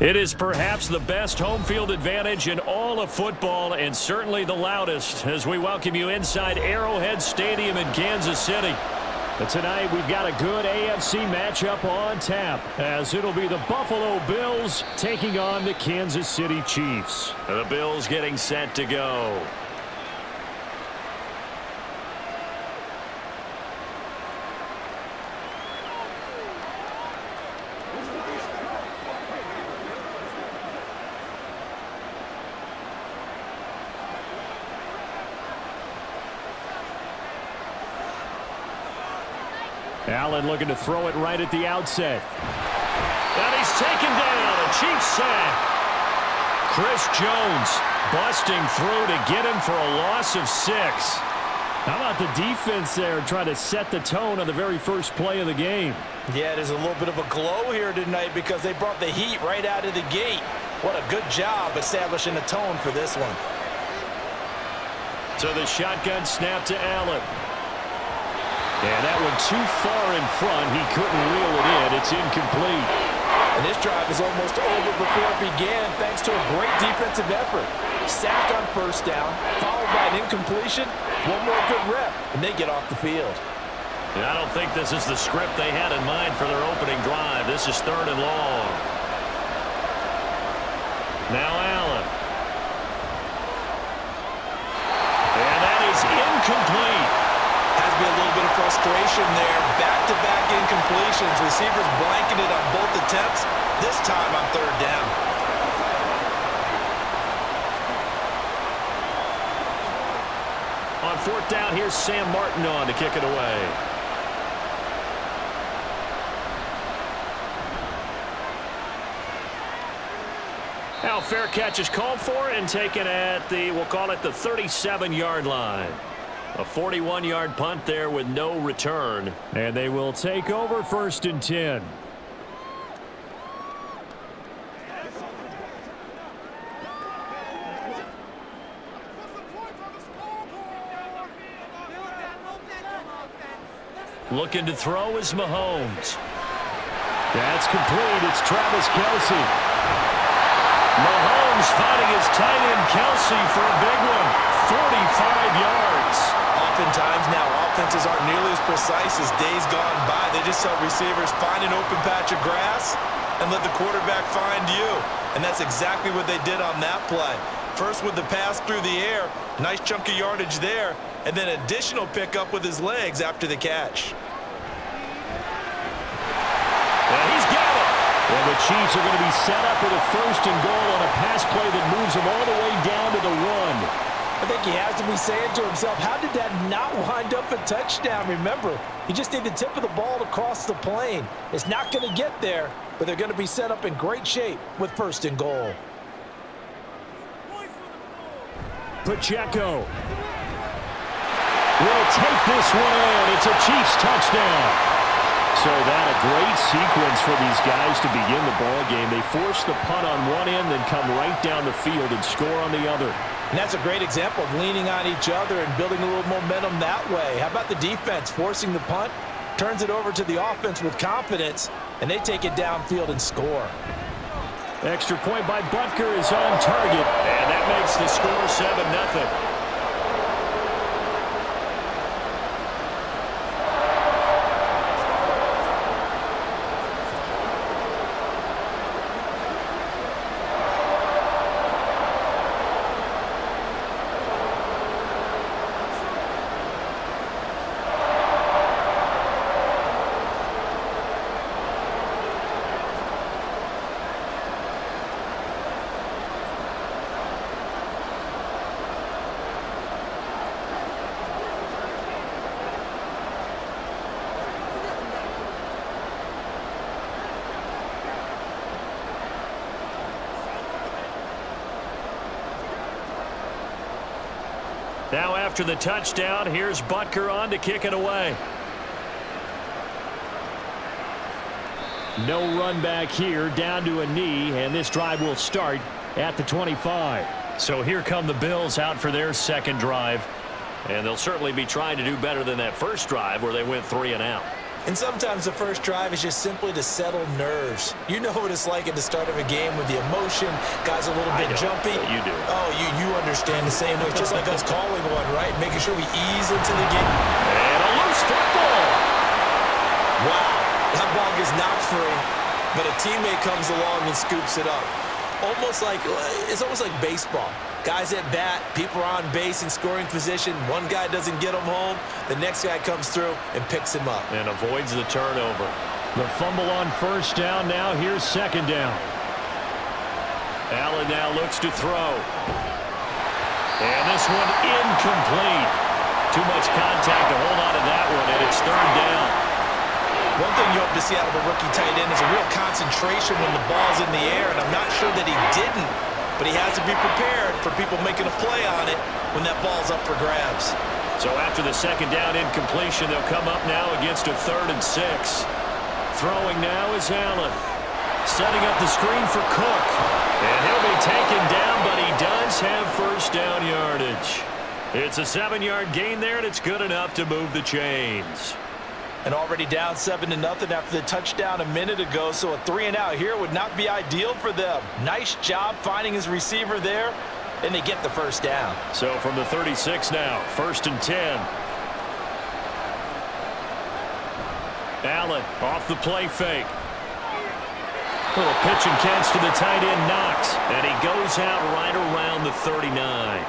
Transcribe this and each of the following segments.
It is perhaps the best home field advantage in all of football and certainly the loudest as we welcome you inside Arrowhead Stadium in Kansas City. But tonight we've got a good AFC matchup on tap as it'll be the Buffalo Bills taking on the Kansas City Chiefs. The Bills getting set to go. Allen looking to throw it right at the outset. And he's taken down. A Chiefs sack. Chris Jones busting through to get him for a loss of 6. How about the defense there trying to set the tone on the very first play of the game? Yeah, there's a little bit of a glow here tonight because they brought the heat right out of the gate. What a good job establishing a tone for this one. So the shotgun snap to Allen. And that one too far in front. He couldn't reel it in. It's incomplete. And this drive is almost over before it began thanks to a great defensive effort. Sacked on first down, followed by an incompletion. One more good rep, and they get off the field. And I don't think this is the script they had in mind for their opening drive. This is 3rd and long. Now Allen. And that is incomplete. Has to be a little bit of frustration there. Back-to-back incompletions. Receivers blanketed on both attempts. This time on 3rd down. On 4th down, here's Sam Martin on to kick it away. Now fair catch is called for and taken at the, we'll call it the 37-yard line. A 41-yard punt there with no return. And they will take over 1st and 10. Looking to throw is Mahomes. That's complete. It's Travis Kelce. Mahomes finding his tight end Kelce for a big one. 45 yards. Oftentimes now offenses aren't nearly as precise as days gone by. They just help receivers find an open patch of grass and let the quarterback find you. And that's exactly what they did on that play. First with the pass through the air, nice chunk of yardage there, and then additional pickup with his legs after the catch. And he's got it. And the Chiefs are going to be set up with a 1st and goal on a pass play that moves them all the way down to the 1. I think he has to be saying to himself, how did that not wind up a touchdown? Remember, you just need the tip of the ball to cross the plane. It's not going to get there, but they're going to be set up in great shape with 1st and goal. Pacheco will take this one in. It's a Chiefs touchdown. So that a great sequence for these guys to begin the ball game. They force the punt on one end, then come right down the field and score on the other. And that's a great example of leaning on each other and building a little momentum that way. How about the defense forcing the punt, turns it over to the offense with confidence, and they take it downfield and score. Extra point by Butker is on target, and that makes the score 7-0. Now after the touchdown, here's Butker on to kick it away. No run back here, down to a knee, and this drive will start at the 25. So here come the Bills out for their 2nd drive. And they'll certainly be trying to do better than that first drive where they went 3 and out. And sometimes the first drive is just simply to settle nerves. You know what it's like at the start of a game with the emotion. Guys a little bit jumpy. You do. Oh, you understand the same way. It's just like us calling one, right? Making sure we ease into the game. And a loose football. Wow. That ball gets knocked free, but a teammate comes along and scoops it up. It's almost like baseball. Guys at bat, people are on base in scoring position. One guy doesn't get him home. The next guy comes through and picks him up. And avoids the turnover. The fumble on first down. Now here's second down. Allen now looks to throw. And this one incomplete. Too much contact to hold on to that one, and it's third down. One thing you hope to see out of a rookie tight end is a real concentration when the ball's in the air, and I'm not sure that he didn't. But he has to be prepared for people making a play on it when that ball's up for grabs. So after the second down incompletion, they'll come up now against a 3rd and 6. Throwing now is Allen. Setting up the screen for Cook. And he'll be taken down, but he does have first down yardage. It's a 7-yard gain there, and it's good enough to move the chains. And already down 7-0 after the touchdown a minute ago, so a 3-and-out here would not be ideal for them. Nice job finding his receiver there, and they get the first down. So from the 36 now, 1st and 10. Allen off the play fake. Little pitch and catch to the tight end, Knox, and he goes out right around the 39.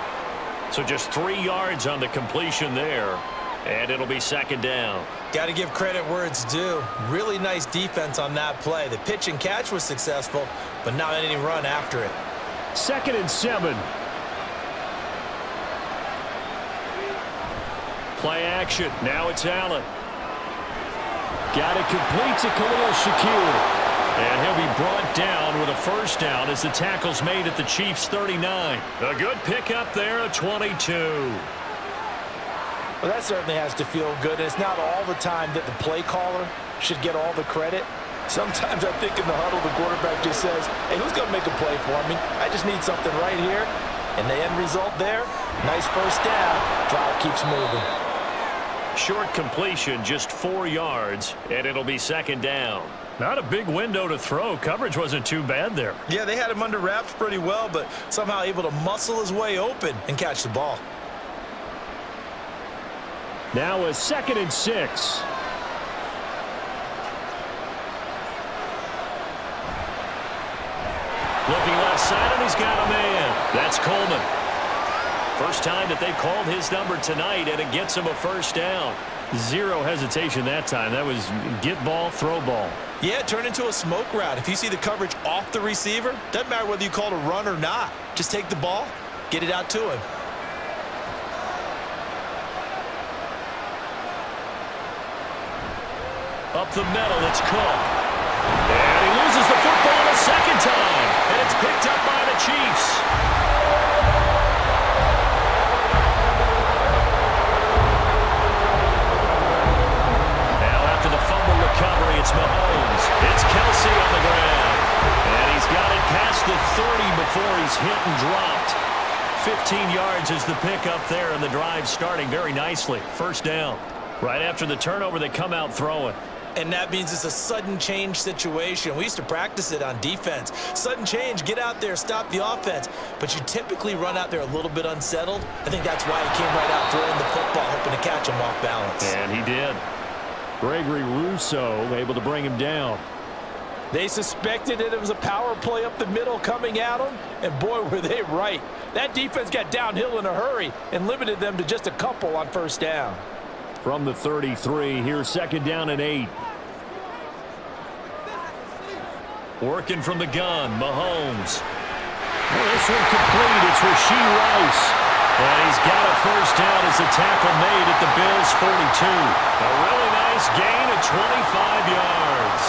So just 3 yards on the completion there. And it'll be second down. Got to give credit where it's due. Really nice defense on that play. The pitch and catch was successful, but not any run after it. 2nd and 7. Play action. Now it's Allen. Got it complete to Khalil Shakir. And he'll be brought down with a first down as the tackle's made at the Chiefs' 39. A good pickup there, a 22. Well, that certainly has to feel good. It's not all the time that the play caller should get all the credit. Sometimes I think in the huddle, the quarterback just says, hey, who's going to make a play for me? I just need something right here. And the end result there, nice first down. Drive keeps moving. Short completion, just 4 yards, and it'll be second down. Not a big window to throw. Coverage wasn't too bad there. Yeah, they had him under wraps pretty well, but somehow able to muscle his way open and catch the ball. Now a 2nd and 6. Looking left side, and he's got a man. That's Coleman. First time that they've called his number tonight, and it gets him a first down. Zero hesitation that time. That was get ball, throw ball. Yeah, turn into a smoke route. If you see the coverage off the receiver, doesn't matter whether you call it a run or not. Just take the ball, get it out to him. Up the middle, it's Cook. And he loses the football a second time. And it's picked up by the Chiefs. Now after the fumble recovery, it's Mahomes. It's Kelce on the ground. And he's got it past the 30 before he's hit and dropped. 15 yards is the pickup there, and the drive starting very nicely. First down. Right after the turnover, they come out throwing. And that means it's a sudden change situation. We used to practice it on defense. Sudden change, get out there, stop the offense. But you typically run out there a little bit unsettled. I think that's why he came right out throwing the football, hoping to catch him off balance. And he did. Gregory Rousseau able to bring him down. They suspected that it was a power play up the middle coming at them, and boy, were they right. That defense got downhill in a hurry and limited them to just a couple on first down. From the 33, here's second down and 8. Working from the gun, Mahomes. Well, this one complete. It's Rashee Rice. And he's got a first down as the tackle made at the Bills' 42. A really nice gain of 25 yards.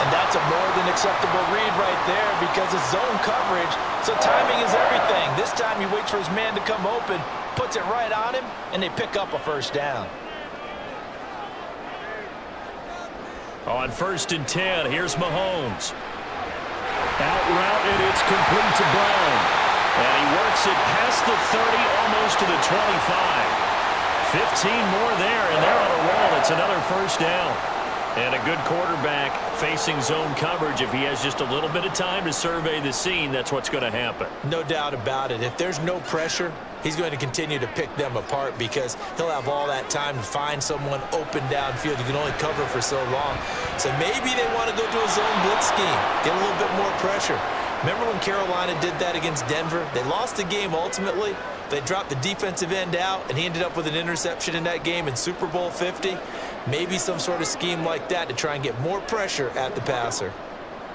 And that's a more than acceptable read right there because it's zone coverage, so timing is everything. This time he waits for his man to come open, puts it right on him, and they pick up a first down. On 1st and 10, here's Mahomes. Out route, and it's complete to Brown. And he works it past the 30, almost to the 25. 15 more there, and they're on a roll. It's another first down. And a good quarterback facing zone coverage. If he has just a little bit of time to survey the scene, that's what's going to happen. No doubt about it. If there's no pressure, he's going to continue to pick them apart because he'll have all that time to find someone open downfield. You can only cover for so long. So maybe they want to go to a zone blitz scheme, get a little bit more pressure. Remember when Carolina did that against Denver? They lost the game ultimately. They dropped the defensive end out, and he ended up with an interception in that game in Super Bowl 50. Maybe some sort of scheme like that to try and get more pressure at the passer.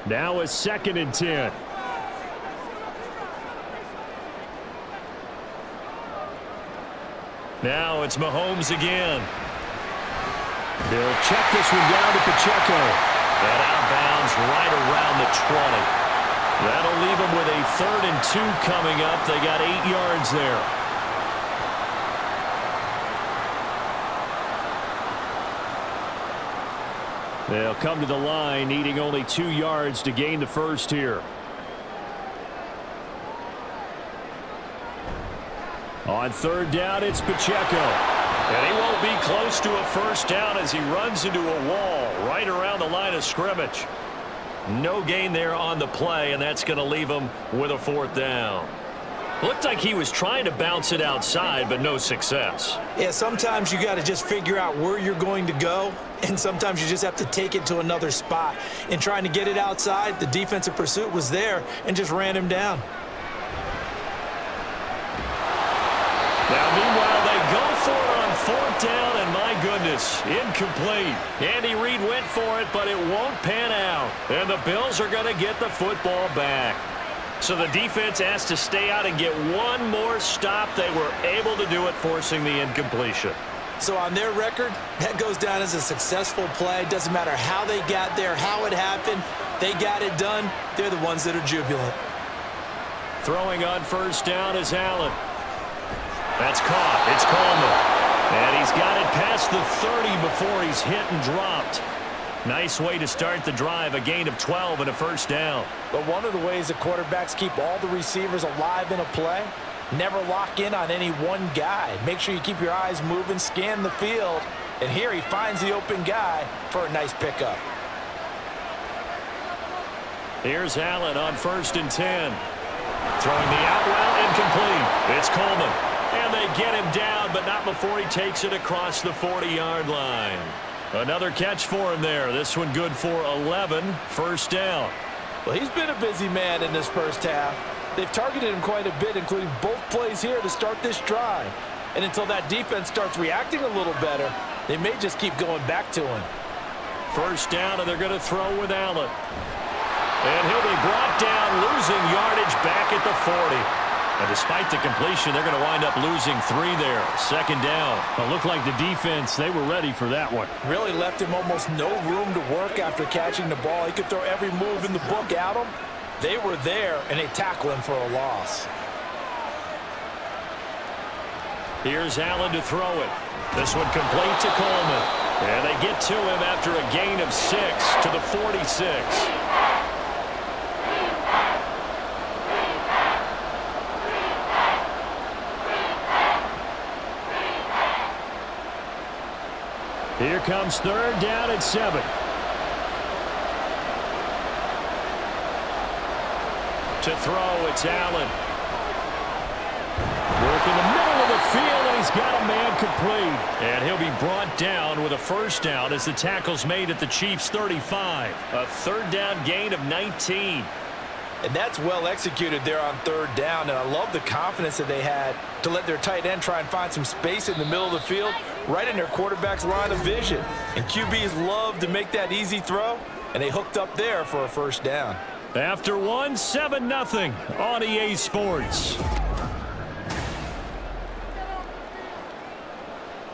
Now a 2nd and 10. Now it's Mahomes again. They'll check this one down to Pacheco. And out of bounds right around the 20. That'll leave them with a 3rd and 2 coming up. They got 8 yards there. They'll come to the line, needing only 2 yards to gain the first here. On 3rd down, it's Pacheco. And he won't be close to a first down as he runs into a wall right around the line of scrimmage. No gain there on the play, and that's going to leave him with a 4th down. Looked like he was trying to bounce it outside, but no success. Yeah, sometimes you got to just figure out where you're going to go, and sometimes you just have to take it to another spot. In trying to get it outside, the defensive pursuit was there and just ran him down. Now, meanwhile, they go for it on 4th down, and my goodness, incomplete. Andy Reid went for it, but it won't pan out. And the Bills are going to get the football back. So the defense has to stay out and get one more stop. They were able to do it, forcing the incompletion. So on their record, that goes down as a successful play. Doesn't matter how they got there, how it happened. They got it done. They're the ones that are jubilant. Throwing on 1st down is Allen. That's caught. It's Coleman. And he's got it past the 30 before he's hit and dropped. Nice way to start the drive, a gain of 12 and a 1st down. But one of the ways that quarterbacks keep all the receivers alive in a play, never lock in on any one guy. Make sure you keep your eyes moving, scan the field, and here he finds the open guy for a nice pickup. Here's Allen on 1st and 10. Throwing the out route, incomplete. It's Coleman. And they get him down, but not before he takes it across the 40-yard line. Another catch for him there. This one good for 11. 1st down. Well, he's been a busy man in this first half. They've targeted him quite a bit, including both plays here to start this drive. And until that defense starts reacting a little better, they may just keep going back to him. 1st down, and they're going to throw with Allen. And he'll be brought down, losing yardage back at the 40. And despite the completion, they're going to wind up losing 3 there. 2nd down. It looked like the defense, they were ready for that one. Really left him almost no room to work after catching the ball. He could throw every move in the book at him. They were there, and they tackle him for a loss. Here's Allen to throw it. This one complete to Coleman. And they get to him after a gain of 6 to the 46. Here comes 3rd down and 7. To throw, it's Allen. Work in the middle of the field, and he's got a man complete. And he'll be brought down with a 1st down as the tackle's made at the Chiefs' 35. A 3rd down gain of 19. And that's well executed there on 3rd down. And I love the confidence that they had to let their tight end try and find some space in the middle of the field, right in their quarterback's line of vision. And QBs love to make that easy throw, and they hooked up there for a 1st down. After 1, 7-0 on EA Sports.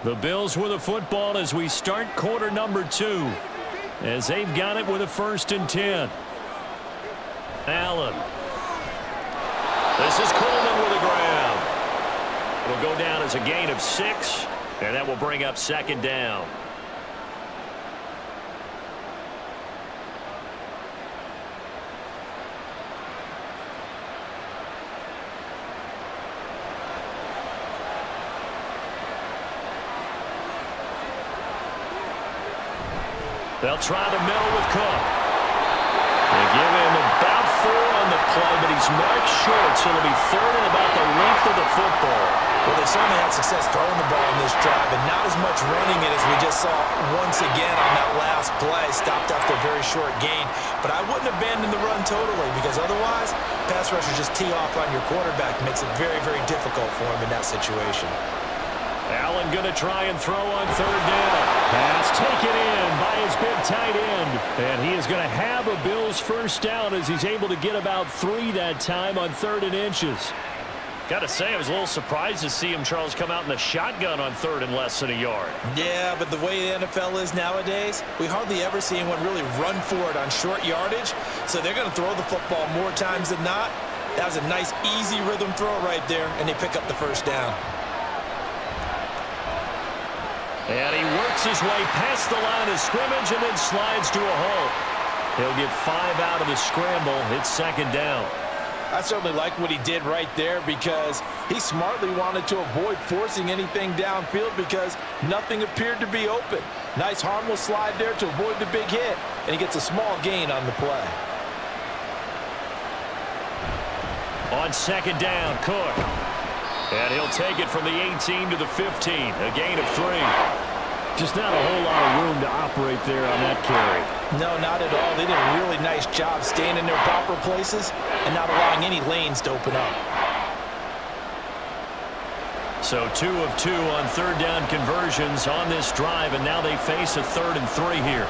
The Bills with the football as we start quarter number 2, as they've got it with a 1st and 10. Allen. This is Coleman with a grab. It'll go down as a gain of 6, and that will bring up 2nd down. They'll try the middle with Cook. They give him about 4 on the play, but he's marked short, so it'll be 3rd and about the length of the football. Well, they certainly had success throwing the ball in this drive, and not as much running it as we just saw once again on that last play. Stopped after a very short gain. But I wouldn't abandon the run totally, because otherwise, pass rushers just tee off on your quarterback. It makes it very, very difficult for him in that situation. Allen going to try and throw on 3rd down. Pass taken in by his big tight end. And he is going to have a Bills first down as he's able to get about 3 that time on 3rd and inches. Got to say, I was a little surprised to see him, Charles, come out in the shotgun on 3rd and less than a yard. Yeah, but the way the NFL is nowadays, we hardly ever see anyone really run for it on short yardage. So they're going to throw the football more times than not. That was a nice, easy rhythm throw right there, and they pick up the first down. And he works his way past the line of scrimmage and then slides to a halt. He'll get 5 out of the scramble. It's 2nd down. I certainly like what he did right there, because he smartly wanted to avoid forcing anything downfield because nothing appeared to be open. Nice harmless slide there to avoid the big hit, and he gets a small gain on the play. On 2nd down, Cook. And he'll take it from the 18 to the 15, a gain of 3. Just not a whole lot of room to operate there on that carry. No, not at all. They did a really nice job staying in their proper places and not allowing any lanes to open up. So 2 of 2 on 3rd down conversions on this drive, and now they face a 3rd and 3 here.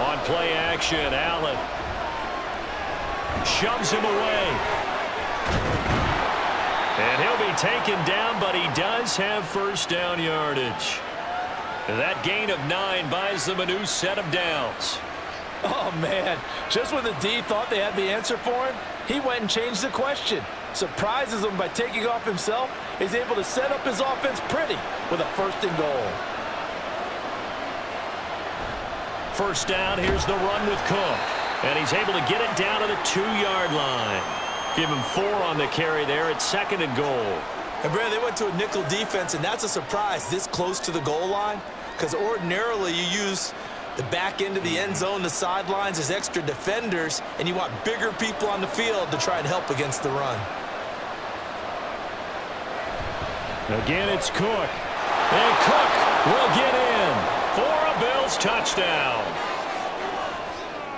On play action, Allen shoves him away. And he'll be taken down, but he does have first down yardage. That gain of 9 buys them a new set of downs. Oh, man. Just when the D thought they had the answer for him, he went and changed the question. Surprises him by taking off himself. He's able to set up his offense pretty with a 1st and goal. First down, here's the run with Cook. And he's able to get it down to the 2-yard line. Give him 4 on the carry there at 2nd and goal. And, Brad, they went to a nickel defense, and that's a surprise this close to the goal line, because ordinarily you use the back end of the end zone, the sidelines as extra defenders, and you want bigger people on the field to try and help against the run. Again, it's Cook. And Cook will get in for a Bills touchdown.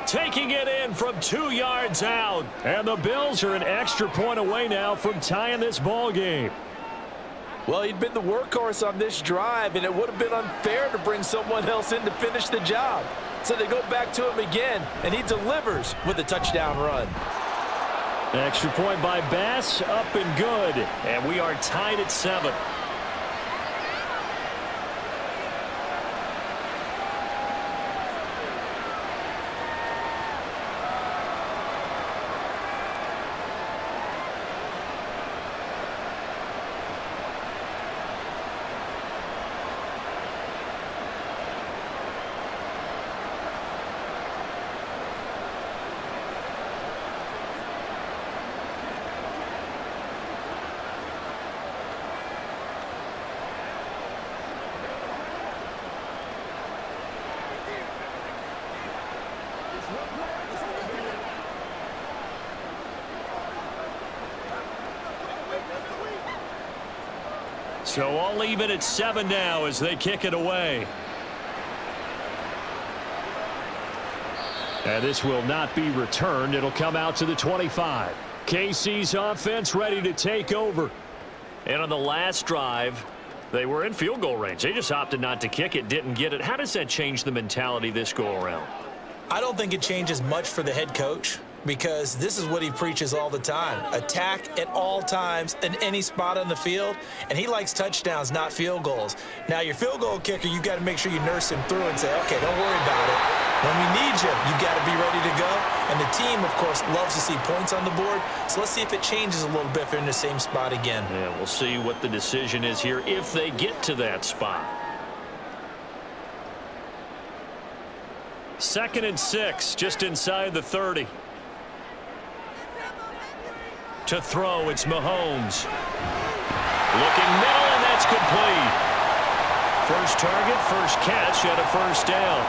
Taking it in from 2 yards out. And the Bills are an extra point away now from tying this ball game. Well, he'd been the workhorse on this drive, and it would have been unfair to bring someone else in to finish the job. So they go back to him again, and he delivers with a touchdown run. Extra point by Bass, up and good. And we are tied at 7. So all even at 7 now as they kick it away. And this will not be returned. It'll come out to the 25. KC's offense ready to take over. And on the last drive, they were in field goal range. They just opted not to kick it, didn't get it. How does that change the mentality this go-around? I don't think it changes much for the head coach, because this is what he preaches all the time. Attack at all times in any spot on the field, and he likes touchdowns, not field goals. Now, your field goal kicker, you've got to make sure you nurse him through and say, okay, don't worry about it. When we need you, you've got to be ready to go. And the team, of course, loves to see points on the board. So let's see if it changes a little bit if they're in the same spot again. Yeah, we'll see what the decision is here if they get to that spot. 2nd and 6, just inside the 30. To throw, it's Mahomes. Looking middle, and that's complete. First target, first catch, and a first down.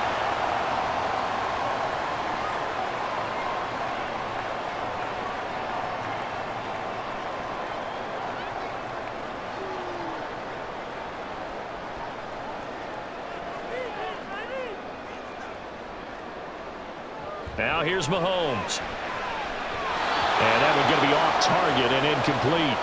Now here's Mahomes. And that one's going to be off target and incomplete.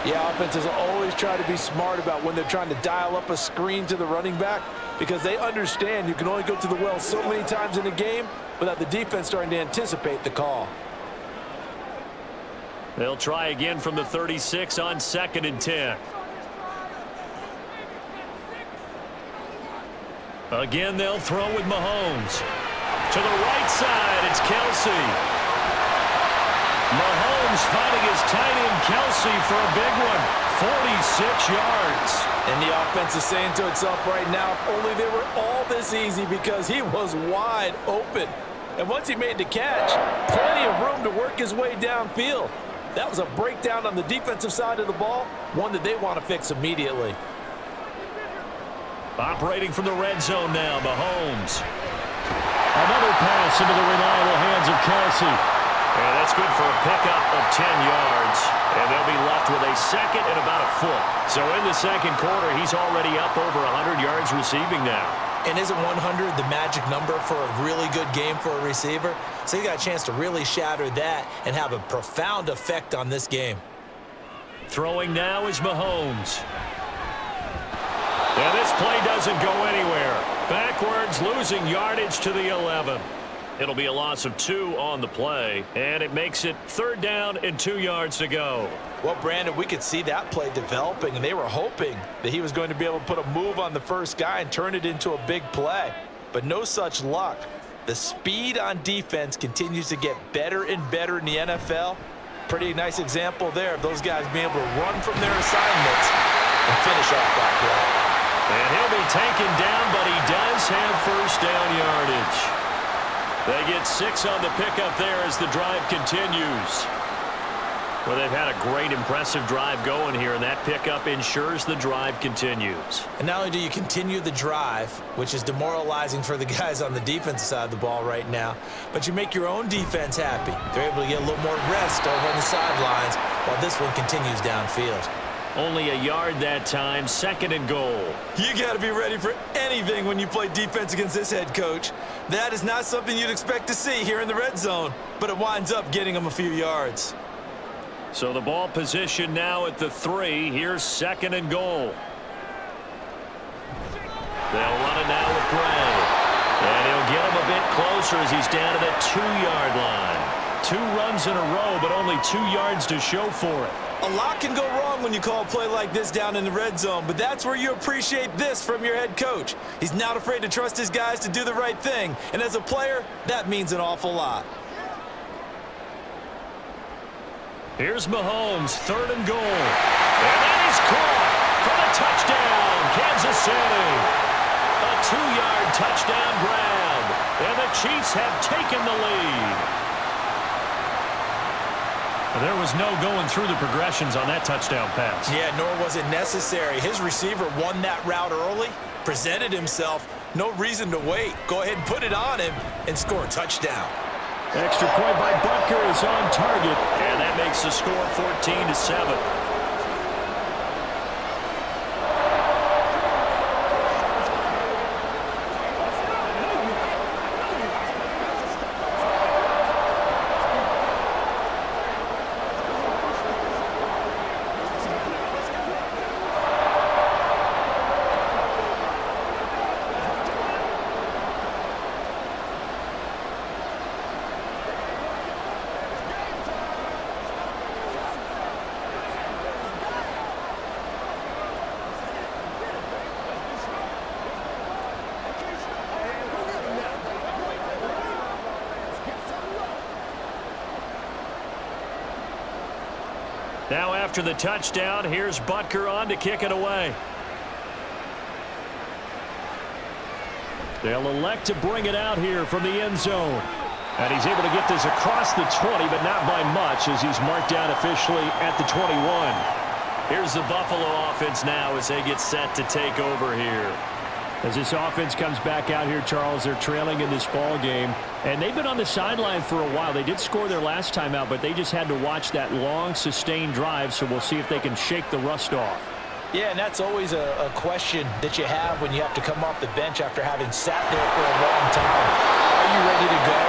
Yeah, offenses always try to be smart about when they're trying to dial up a screen to the running back because they understand you can only go to the well so many times in a game without the defense starting to anticipate the call. They'll try again from the 36 on 2nd and 10. Again, they'll throw with Mahomes. To the right side, it's Kelce. Mahomes finding his tight end Kelce for a big one. 46 yards. And the offense is saying to itself right now, if only they were all this easy because he was wide open. And once he made the catch, plenty of room to work his way downfield. That was a breakdown on the defensive side of the ball, one that they want to fix immediately. Operating from the red zone now, Mahomes. Another pass into the reliable hands of Kelce. And that's good for a pickup of 10 yards. And they'll be left with a second and about a foot. So in the second quarter, he's already up over 100 yards receiving now. And isn't 100 the magic number for a really good game for a receiver? So you got a chance to really shatter that and have a profound effect on this game. Throwing now is Mahomes. And this play doesn't go anywhere. Backwards, losing yardage to the 11. It'll be a loss of 2 on the play, and it makes it 3rd down and 2 yards to go. Well, Brandon, we could see that play developing, and they were hoping that he was going to be able to put a move on the first guy and turn it into a big play. But no such luck. The speed on defense continues to get better and better in the NFL. Pretty nice example there of those guys being able to run from their assignments and finish off that play. And he'll be taken down, but he does have 1st down yardage. They get 6 on the pickup there as the drive continues. Well, they've had a great, impressive drive going here, and that pickup ensures the drive continues. And not only do you continue the drive, which is demoralizing for the guys on the defensive side of the ball right now, but you make your own defense happy. They're able to get a little more rest over on the sidelines while this one continues downfield. Only a yard that time, 2nd and goal. You got to be ready for anything when you play defense against this head coach. That is not something you'd expect to see here in the red zone, but it winds up getting them a few yards. So the ball position now at the 3. Here's 2nd and goal. They'll run it now with Gray. And he'll get him a bit closer as he's down to the 2-yard line. 2 runs in a row, but only 2 yards to show for it. A lot can go wrong when you call a play like this down in the red zone, but that's where you appreciate this from your head coach. He's not afraid to trust his guys to do the right thing, and as a player, that means an awful lot. Here's Mahomes, 3rd and goal. And that is caught for the touchdown, Kansas City. A 2-yard touchdown grab, and the Chiefs have taken the lead. There was no going through the progressions on that touchdown pass. Yeah, nor was it necessary. His receiver won that route early, presented himself, no reason to wait. Go ahead and put it on him and score a touchdown. Extra point by Butker is on target, and that makes the score 14-7. Now after the touchdown, here's Butker on to kick it away. They'll elect to bring it out here from the end zone. And he's able to get this across the 20, but not by much as he's marked down officially at the 21. Here's the Buffalo offense now as they get set to take over here. As this offense comes back out here, Charles, they're trailing in this ball game. And they've been on the sideline for a while. They did score their last time out, but they just had to watch that long, sustained drive, so we'll see if they can shake the rust off. Yeah, and that's always a question that you have when you have to come off the bench after having sat there for a long time. Are you ready to go?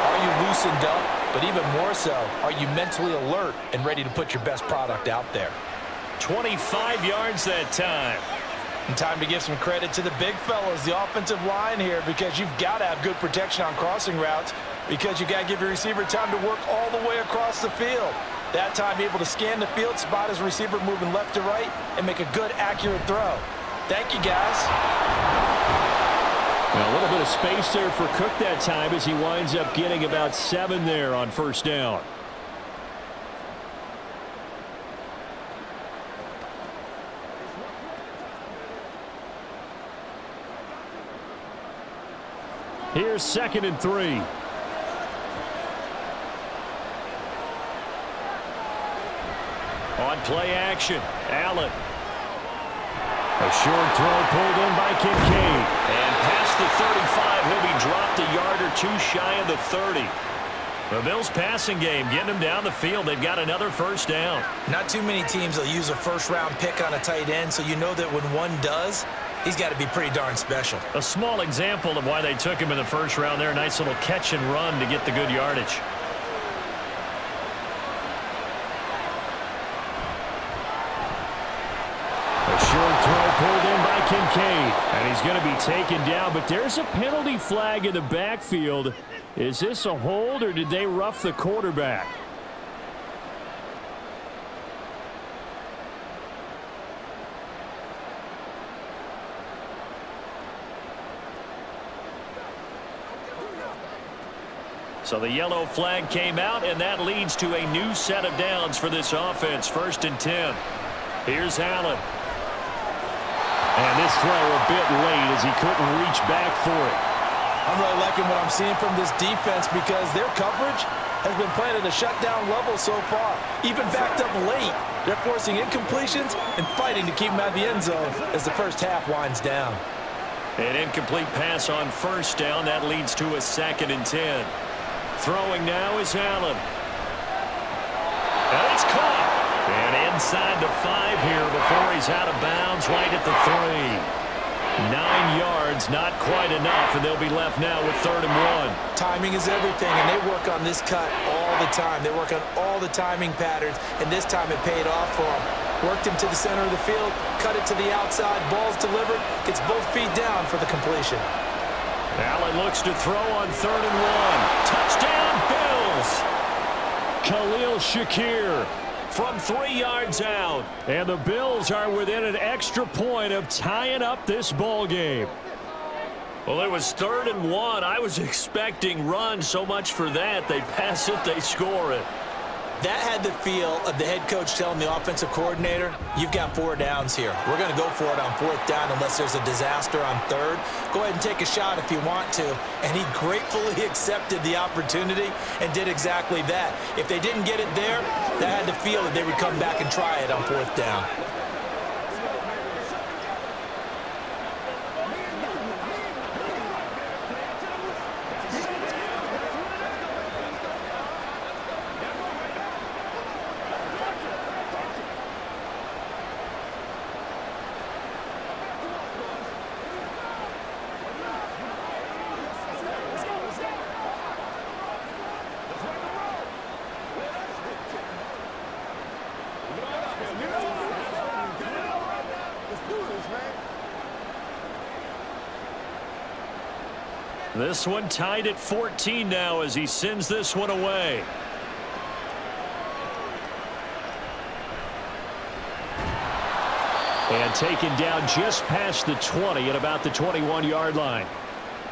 Are you loosened up, but even more so, are you mentally alert and ready to put your best product out there? 25 yards that time. And time to give some credit to the big fellas, the offensive line here, because you've got to have good protection on crossing routes, because you've got to give your receiver time to work all the way across the field. That time, able to scan the field, spot his receiver moving left to right, and make a good, accurate throw. Thank you, guys. Well, a little bit of space there for Cook that time as he winds up getting about 7 there on first down. Here's 2nd and 3. On play action, Allen. A short throw pulled in by Kincaid. And past the 35, he'll be dropped a yard or two shy of the 30. The Bills passing game getting them down the field. They've got another first down. Not too many teams will use a first-round pick on a tight end, so you know that when one does, he's got to be pretty darn special. A small example of why they took him in the first round there. Nice little catch and run to get the good yardage. A short throw pulled in by Kincaid. And he's going to be taken down, but there's a penalty flag in the backfield. Is this a hold, or did they rough the quarterback? So the yellow flag came out, and that leads to a new set of downs for this offense. 1st and 10. Here's Allen. And this throw a bit late as he couldn't reach back for it. I'm really liking what I'm seeing from this defense because their coverage has been playing at a shutdown level so far. Even backed up late, they're forcing incompletions and fighting to keep them out of the end zone as the first half winds down. An incomplete pass on first down. That leads to a 2nd and 10. Throwing now is Allen. And it's caught. And inside the 5 here before he's out of bounds right at the 3. 9 yards, not quite enough, and they'll be left now with 3rd and 1. Timing is everything, and they work on this cut all the time. They work on all the timing patterns, and this time it paid off for them. Worked him to the center of the field, cut it to the outside, ball's delivered, gets both feet down for the completion. Allen looks to throw on 3rd and 1. Touchdown, Bills! Khalil Shakir from 3 yards out. And the Bills are within an extra point of tying up this ball game. Well, it was 3rd and 1. I was expecting run, so much for that. They pass it, they score it. That had the feel of the head coach telling the offensive coordinator, you've got 4 downs here. We're going to go for it on 4th down unless there's a disaster on 3rd. Go ahead and take a shot if you want to. And he gratefully accepted the opportunity and did exactly that. If they didn't get it there, that had the feel that they would come back and try it on 4th down. This one tied at 14 now as he sends this one away. And taken down just past the 20 at about the 21-yard line.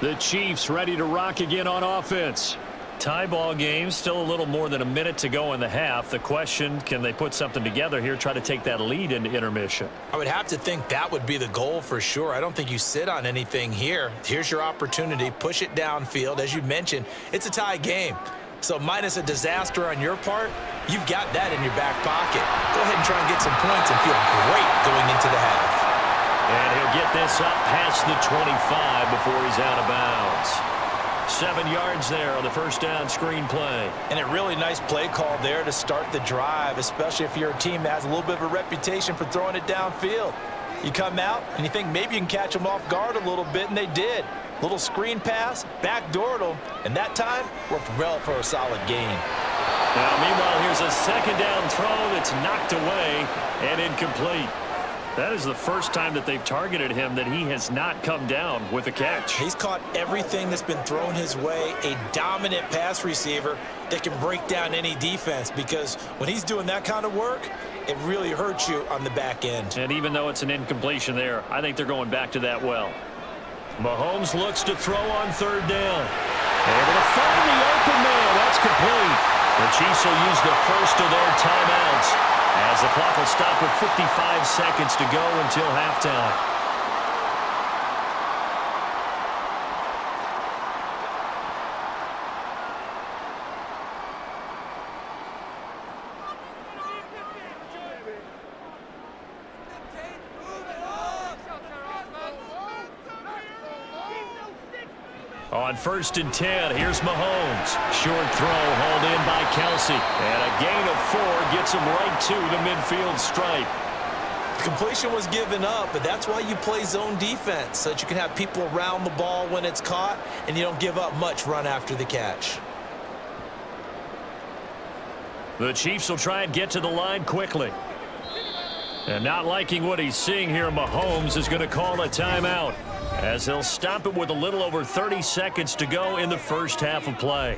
The Chiefs ready to rock again on offense. Tie ball game, still a little more than a minute to go in the half. The question, can they put something together here, try to take that lead into intermission? I would have to think that would be the goal for sure. I don't think you sit on anything here. Here's your opportunity. Push it downfield. As you mentioned, it's a tie game. So minus a disaster on your part, you've got that in your back pocket. Go ahead and try and get some points and feel great going into the half. And he'll get this up past the 25 before he's out of bounds. 7 yards there on the first down screen play. And a really nice play call there to start the drive, especially if you're a team that has a little bit of a reputation for throwing it downfield. You come out and you think maybe you can catch them off guard a little bit, and they did. Little screen pass, backdoored him, and that time worked well for a solid gain. Now, meanwhile, here's a second down throw that's knocked away and incomplete. That is the first time that they've targeted him that he has not come down with a catch. He's caught everything that's been thrown his way, a dominant pass receiver that can break down any defense, because when he's doing that kind of work, it really hurts you on the back end. And even though it's an incompletion there, I think they're going back to that well. Mahomes looks to throw on third down. Able to find the open man. That's complete. The Chiefs will use the first of their timeouts as the clock will stop with 55 seconds to go until halftime. On 1st and 10, here's Mahomes. Short throw hauled in by Kelce. And a gain of 4 gets him right to the midfield stripe. Completion was given up, but that's why you play zone defense, so that you can have people around the ball when it's caught, and you don't give up much run after the catch. The Chiefs will try and get to the line quickly. And not liking what he's seeing here, Mahomes is going to call a timeout, as he'll stop it with a little over 30 seconds to go in the first half of play.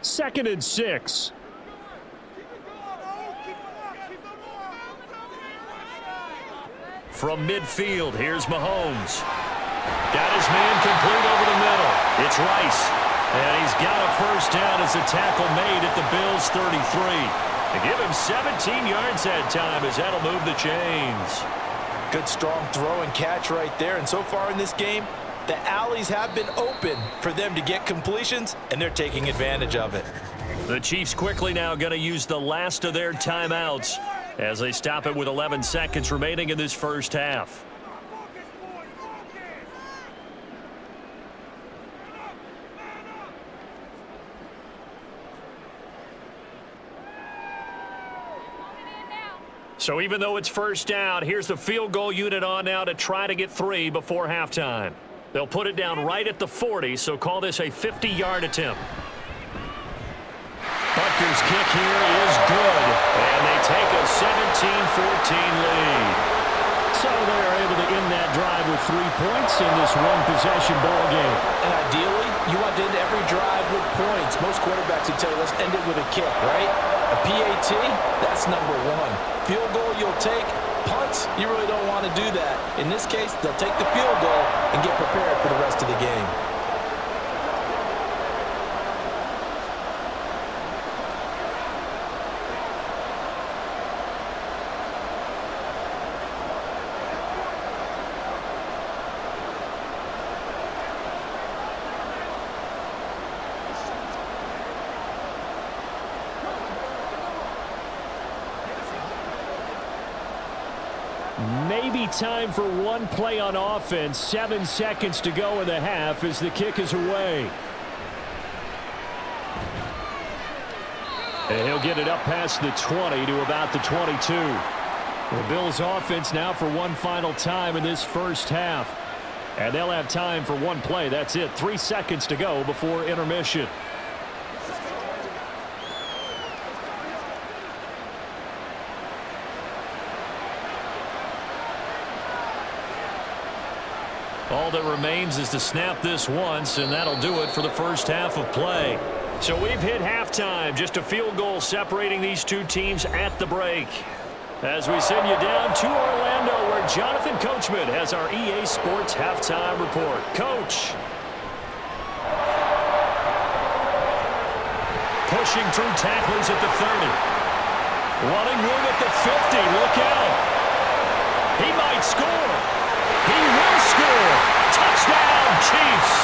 Second and 6. From midfield, here's Mahomes. Got his man complete over the middle. It's Rice. And he's got a first down as a tackle made at the Bills' 33. They give him 17 yards that time as that'll move the chains. Good strong throw and catch right there. And so far in this game, the alleys have been open for them to get completions, and they're taking advantage of it. The Chiefs quickly now going to use the last of their timeouts as they stop it with 11 seconds remaining in this first half. So even though it's first down, here's the field goal unit on now to try to get 3 before halftime. They'll put it down right at the 40, so call this a 50-yard attempt. Butker's kick here is good, and they take a 17-14 lead. So they are able to end that drive with 3 points in this one-possession ball game. And ideally, you want to end every drive with points. Most quarterbacks would tell you, let's end it with a kick, right? A PAT, that's number 1. Field goal you'll take. Punts, you really don't want to do that. In this case, they'll take the field goal and get prepared for the rest of the game. Maybe time for one play on offense. 7 seconds to go in the half as the kick is away. And he'll get it up past the 20 to about the 22. The Bills offense now for one final time in this first half. And they'll have time for one play. That's it. 3 seconds to go before intermission. All that remains is to snap this once, and that'll do it for the first half of play. So we've hit halftime. Just a field goal separating these two teams at the break. As we send you down to Orlando, where Jonathan Coachman has our EA Sports halftime report. Coach. Pushing through tacklers at the 30. Running room at the 50. Look out. He might score. He will score. Touchdown, Chiefs.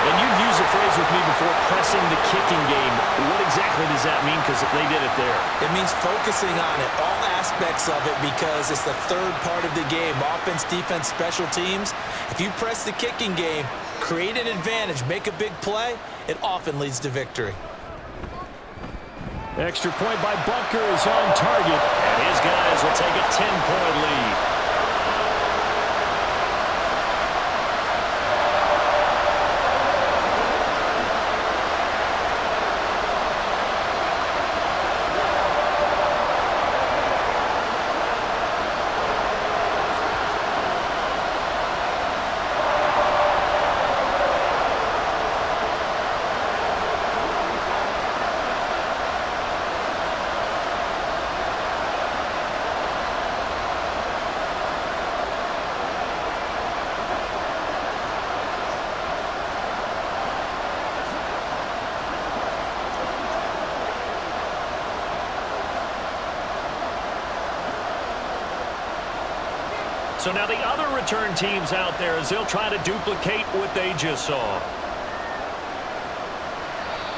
And you've used the phrase with me before, pressing the kicking game. What exactly does that mean? Because they did it there. It means focusing on it, all aspects of it, because it's the third part of the game. Offense, defense, special teams. If you press the kicking game, create an advantage, make a big play, it often leads to victory. Extra point by Butker is on target, and his guys will take a 10-point lead. So now the other return teams out there as they'll try to duplicate what they just saw.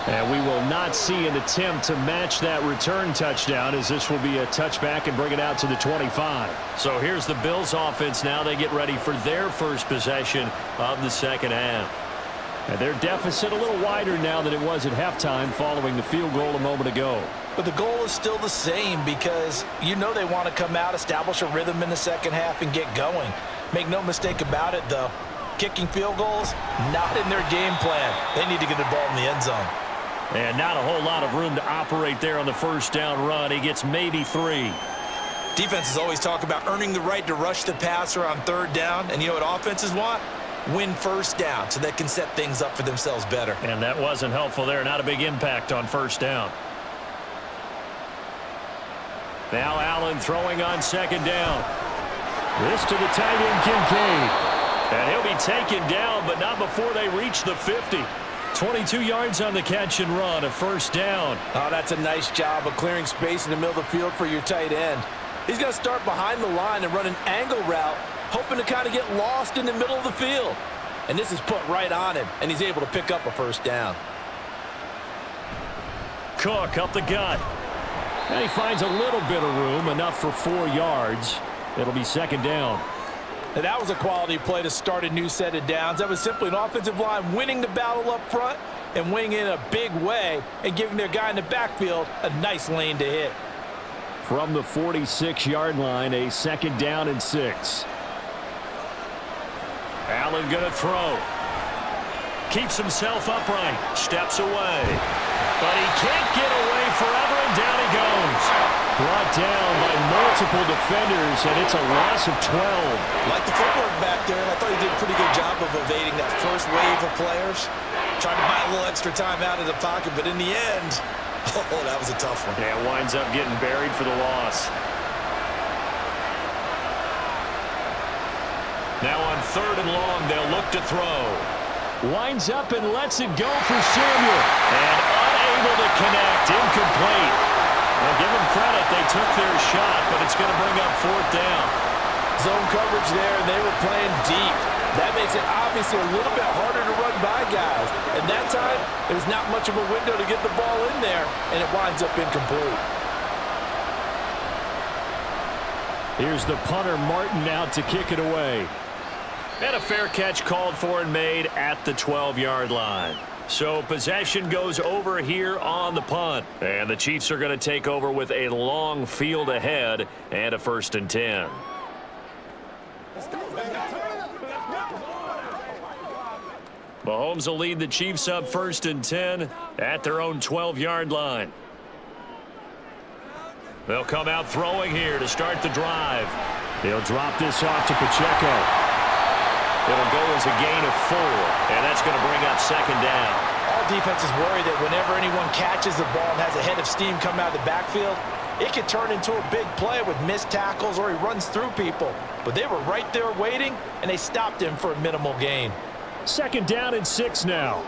And we will not see an attempt to match that return touchdown, as this will be a touchback and bring it out to the 25. So here's the Bills offense now. They get ready for their first possession of the second half. And their deficit a little wider now than it was at halftime following the field goal a moment ago. But the goal is still the same, because you know they want to come out, establish a rhythm in the second half, and get going. Make no mistake about it, though. Kicking field goals, not in their game plan. They need to get the ball in the end zone. And not a whole lot of room to operate there on the first down run. He gets maybe 3. Defenses always talk about earning the right to rush the passer on third down. And you know what offenses want? Win first down so they can set things up for themselves better. And that wasn't helpful there. Not a big impact on first down. Now Allen throwing on second down. This to the tight end, Kincaid. And he'll be taken down, but not before they reach the 50. 22 yards on the catch and run, a first down. Oh, that's a nice job of clearing space in the middle of the field for your tight end. He's going to start behind the line and run an angle route, hoping to kind of get lost in the middle of the field. And this is put right on him, and he's able to pick up a first down. Cook up the gut. And he finds a little bit of room, enough for 4 yards. It'll be second down. And that was a quality play to start a new set of downs. That was simply an offensive line winning the battle up front and winning in a big way and giving their guy in the backfield a nice lane to hit. From the 46-yard line, a second down and 6. Allen going to throw. Keeps himself upright. Steps away. But he can't get away forever, and down he goes. Brought down by multiple defenders, and it's a loss of 12. Like the footwork back there, I thought he did a pretty good job of evading that first wave of players. Trying to buy a little extra time out of the pocket, but in the end, oh, that was a tough one. Yeah, winds up getting buried for the loss. Now on third and long, they'll look to throw. Winds up and lets it go for Samuel. And unable to connect, incomplete. Well, give them credit, they took their shot, but it's going to bring up fourth down. Zone coverage there, and they were playing deep. That makes it obviously a little bit harder to run by guys. And that time, there's not much of a window to get the ball in there, and it winds up incomplete. Here's the punter, Martin, out to kick it away. And a fair catch called for and made at the 12-yard line. So possession goes over here on the punt. And the Chiefs are going to take over with a long field ahead and a 1st and 10. Mahomes will lead the Chiefs up 1st and 10 at their own 12-yard line. They'll come out throwing here to start the drive. He'll drop this off to Pacheco. It'll go as a gain of 4, and that's going to bring up second down. All defenses worry that whenever anyone catches the ball and has a head of steam come out of the backfield, it could turn into a big play with missed tackles or he runs through people. But they were right there waiting, and they stopped him for a minimal gain. Second down and 6 now.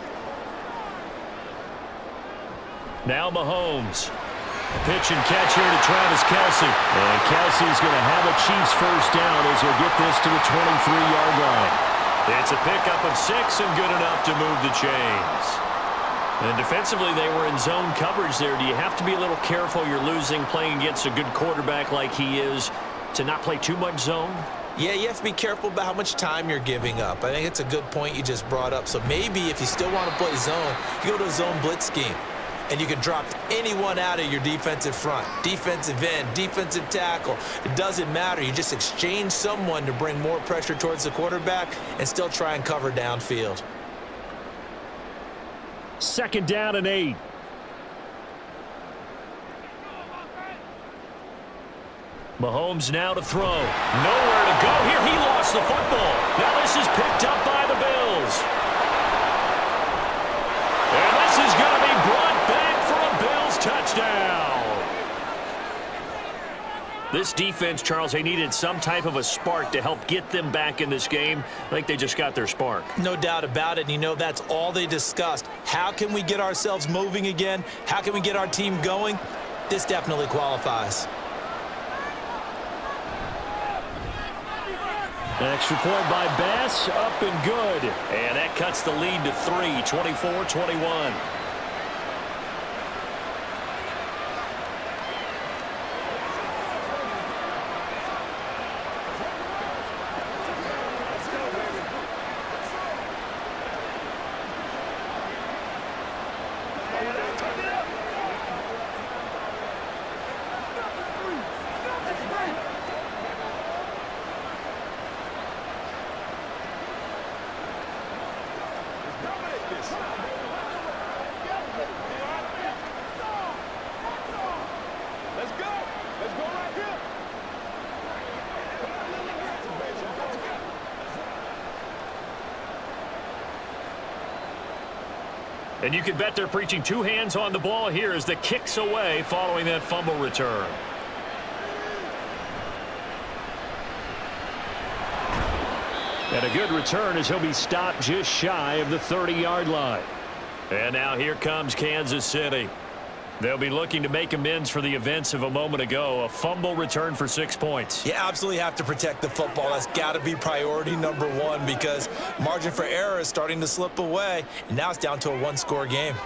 Now Mahomes. Pitch and catch here to Travis Kelce. And Kelce's going to have a Chiefs first down as he'll get this to the 23-yard line. It's a pickup of 6 and good enough to move the chains. And defensively, they were in zone coverage there. Do you have to be a little careful? You're losing, playing against a good quarterback like he is, to not play too much zone? Yeah, you have to be careful about how much time you're giving up. I think it's a good point you just brought up. So maybe if you still want to play zone, you go to a zone blitz scheme. And you can drop anyone out of your defensive front, defensive end, defensive tackle. It doesn't matter. You just exchange someone to bring more pressure towards the quarterback and still try and cover downfield. 2nd down and 8. Mahomes now to throw. Nowhere to go here. He lost the football. Now this is picked up by the Bills. And this is going to be brought back for a Bills touchdown. This defense, Charles, they needed some type of a spark to help get them back in this game. I think they just got their spark. No doubt about it. And you know, that's all they discussed. How can we get ourselves moving again? How can we get our team going? This definitely qualifies. An extra point by Bass, up and good. And that cuts the lead to 3, 24-21. And you can bet they're preaching 2 hands on the ball here as the kick's away following that fumble return. And a good return as he'll be stopped just shy of the 30-yard line. And now here comes Kansas City. They'll be looking to make amends for the events of a moment ago. A fumble return for 6 points. You absolutely have to protect the football. That's got to be priority number 1 because margin for error is starting to slip away. And now it's down to a 1-score game.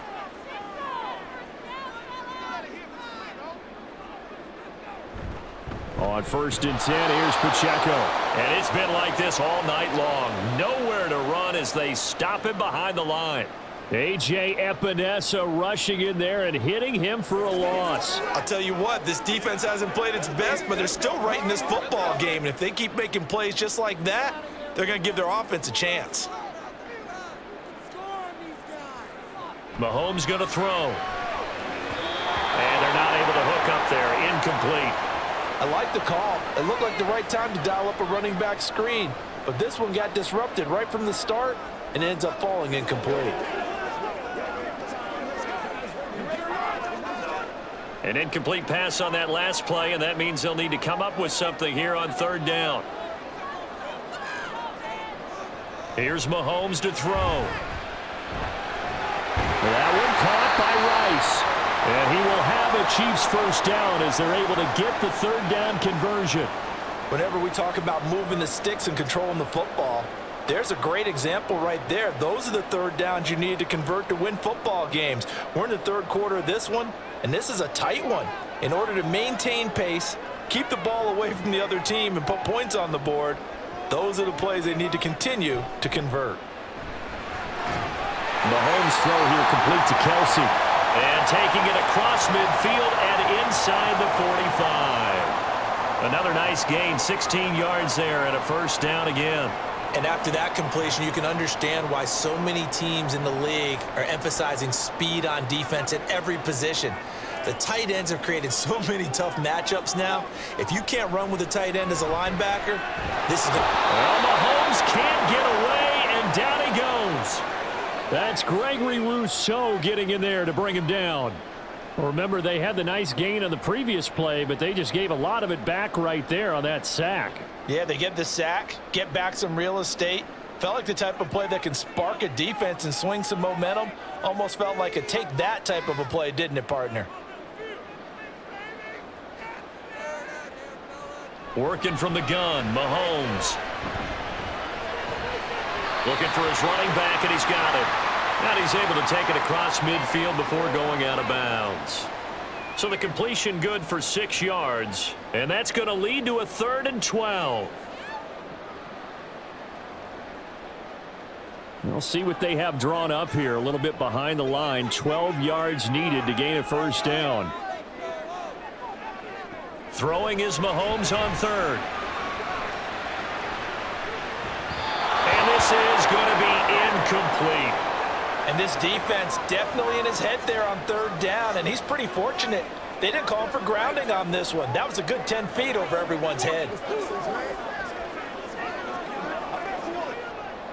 On 1st and 10, here's Pacheco. And it's been like this all night long. Nowhere to run as they stop him behind the line. A.J. Epinesa rushing in there and hitting him for a loss. I'll tell you what, this defense hasn't played its best, but they're still right in this football game. And if they keep making plays just like that, they're going to give their offense a chance. Mahomes going to throw. And they're not able to hook up there. Incomplete. I like the call. It looked like the right time to dial up a running back screen. But this one got disrupted right from the start and ends up falling incomplete. An incomplete pass on that last play, and that means they'll need to come up with something here on 3rd down. Here's Mahomes to throw. That one caught by Rice. And he will have a Chiefs 1st down as they're able to get the 3rd down conversion. Whenever we talk about moving the sticks and controlling the football, there's a great example right there. Those are the 3rd downs you need to convert to win football games. We're in the 3rd quarter of this one, and this is a tight one. In order to maintain pace, keep the ball away from the other team, and put points on the board, those are the plays they need to continue to convert. Mahomes throw here complete to Kelce. And taking it across midfield and inside the 45. Another nice gain, 16 yards there and a 1st down again. And after that completion, you can understand why so many teams in the league are emphasizing speed on defense at every position. The tight ends have created so many tough matchups now. If you can't run with a tight end as a linebacker, this is well, Mahomes can't get away, and down he goes. That's Gregory Rousseau getting in there to bring him down. Remember, they had the nice gain on the previous play, but they just gave a lot of it back right there on that sack. Yeah, they get the sack, get back some real estate. Felt like the type of play that can spark a defense and swing some momentum. Almost felt like a take that type of a play, didn't it, partner? Working from the gun, Mahomes. Looking for his running back, and he's got it. And he's able to take it across midfield before going out of bounds. So the completion good for 6 yards, and that's going to lead to a 3rd and 12. We'll see what they have drawn up here. A little bit behind the line. 12 yards needed to gain a 1st down. Throwing is Mahomes on 3rd. And this is going to be incomplete. And this defense definitely in his head there on 3rd down, and he's pretty fortunate. They didn't call him for grounding on this one. That was a good 10 feet over everyone's head.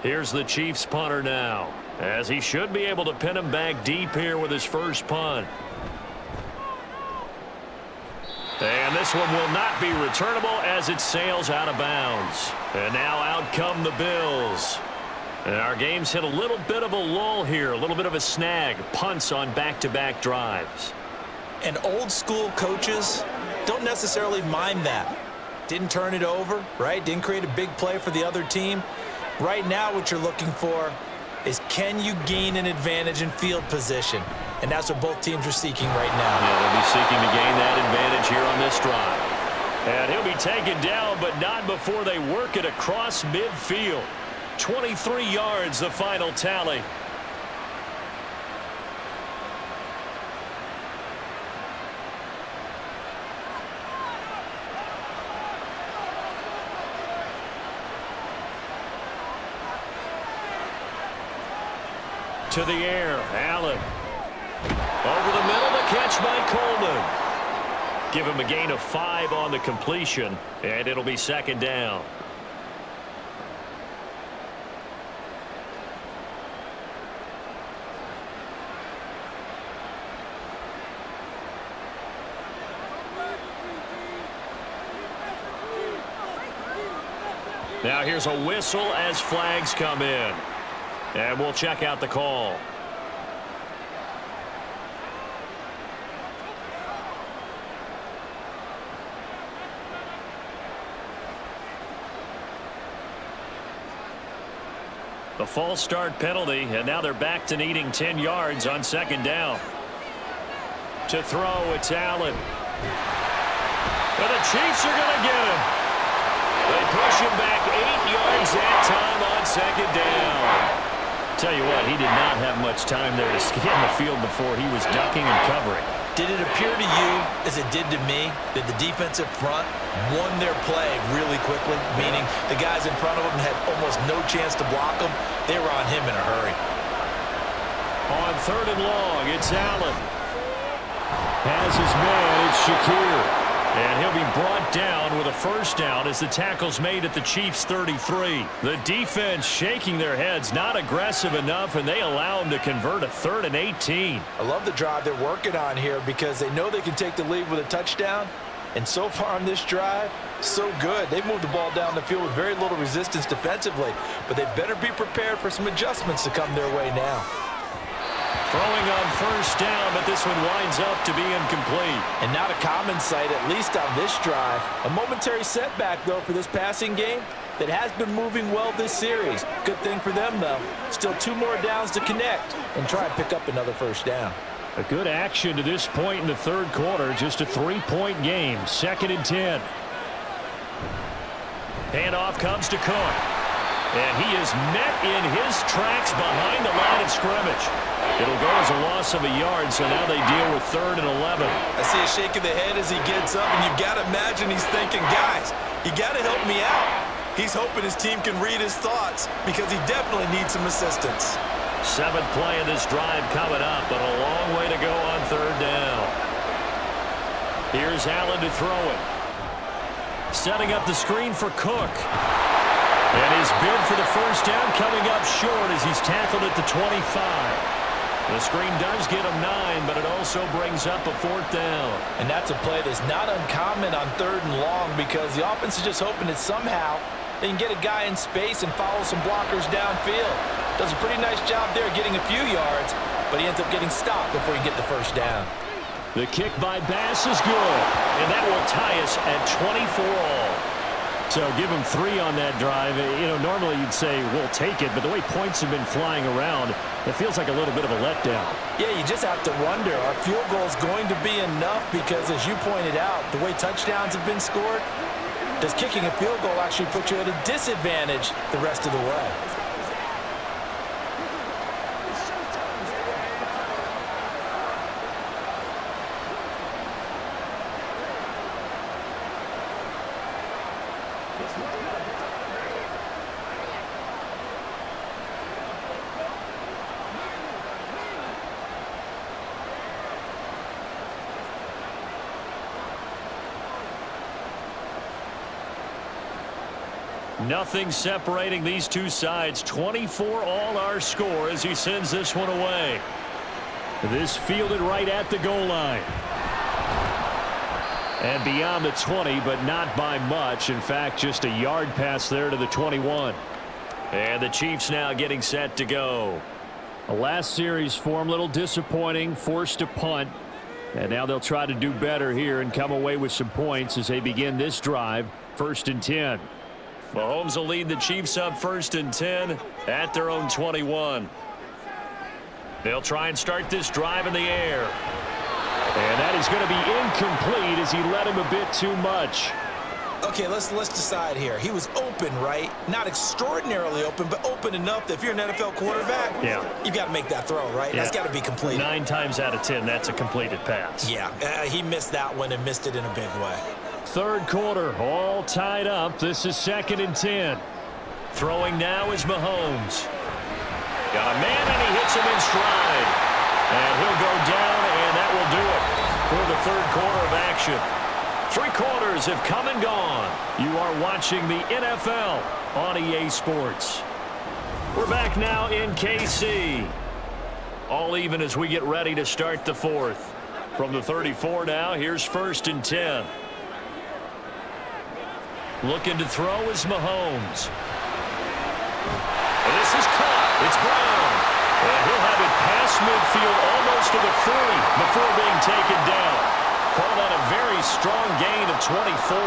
Here's the Chiefs punter now, as he should be able to pin him back deep here with his first punt. And this one will not be returnable as it sails out of bounds. And now out come the Bills. And our game's hit a little bit of a lull here, a little bit of a snag. Punts on back-to-back drives. And old school coaches don't necessarily mind that. Didn't turn it over, right? Didn't create a big play for the other team. Right now what you're looking for is, can you gain an advantage in field position? And that's what both teams are seeking right now. Yeah, they'll be seeking to gain that advantage here on this drive. And he'll be taken down, but not before they work it across midfield. 23 yards, the final tally. To the air, Allen. Over the middle, the catch by Coleman. Give him a gain of 5 on the completion, and it'll be 2nd down. Now here's a whistle as flags come in. And we'll check out the call. The false start penalty, and now they're back to needing 10 yards on 2nd down. To throw, it's Allen. And the Chiefs are going to get him. They push him back 8 yards that time on 2nd down. Tell you what, he did not have much time there to scan the field before he was ducking and covering. Did it appear to you, as it did to me, that the defensive front won their play really quickly? Meaning the guys in front of them had almost no chance to block him. They were on him in a hurry. On 3rd and long, it's Allen. Has his man, it's Shakir. And he'll be brought down with a 1st down as the tackle's made at the Chiefs' 33. The defense shaking their heads, not aggressive enough, and they allow him to convert a 3rd and 18. I love the drive they're working on here because they know they can take the lead with a touchdown. And so far on this drive, so good. They've moved the ball down the field with very little resistance defensively, but they better be prepared for some adjustments to come their way now. Throwing on 1st down, but this one winds up to be incomplete. And not a common sight, at least on this drive. A momentary setback, though, for this passing game that has been moving well this series. Good thing for them, though. Still 2 more downs to connect and try and pick up another 1st down. A good action to this point in the 3rd quarter. Just a 3-point game. 2nd and 10. Handoff comes to Cook. And he is met in his tracks behind the line of scrimmage. It'll go as a loss of a yard, so now they deal with 3rd and 11. I see a shake of the head as he gets up, and you've got to imagine he's thinking, guys, you got to help me out. He's hoping his team can read his thoughts because he definitely needs some assistance. 7th play of this drive coming up, but a long way to go on 3rd down. Here's Allen to throw it. Setting up the screen for Cook. And his bid for the 1st down coming up short as he's tackled at the 25. The screen does get him 9, but it also brings up a 4th down. And that's a play that's not uncommon on 3rd and long because the offense is just hoping that somehow they can get a guy in space and follow some blockers downfield. Does a pretty nice job there getting a few yards, but he ends up getting stopped before he get the 1st down. The kick by Bass is good, and that will tie us at 24 all. So give him 3 on that drive. You know, normally you'd say we'll take it, but the way points have been flying around, it feels like a little bit of a letdown. Yeah, you just have to wonder, are field goals going to be enough? Because as you pointed out, the way touchdowns have been scored, does kicking a field goal actually put you at a disadvantage the rest of the way? Nothing separating these two sides. 24 all our score as he sends this one away. This fielded right at the goal line. And beyond the 20, but not by much. In fact, just a yard pass there to the 21. And the Chiefs now getting set to go. A last series form, a little disappointing, forced to punt. And now they'll try to do better here and come away with some points as they begin this drive. 1st and 10. Mahomes will lead the Chiefs up 1st and 10 at their own 21. They'll try and start this drive in the air. And that is going to be incomplete as he led him a bit too much. Okay, let's decide here. He was open, right? Not extraordinarily open, but open enough that if you're an NFL quarterback, you've got to make that throw, right? Yeah. That's got to be completed. 9 times out of 10, that's a completed pass. Yeah, he missed that one and missed it in a big way. 3rd quarter, all tied up. This is 2nd and 10. Throwing now is Mahomes. Got a man, and he hits him in stride. And he'll go down, and that will do it for the 3rd quarter of action. 3 quarters have come and gone. You are watching the NFL on EA Sports. We're back now in KC. All even as we get ready to start the 4th. From the 34 now, here's 1st and 10. Looking to throw is Mahomes. And this is caught. It's Brown. And he'll have it past midfield almost to the 40 before being taken down. Call that a very strong gain of 24.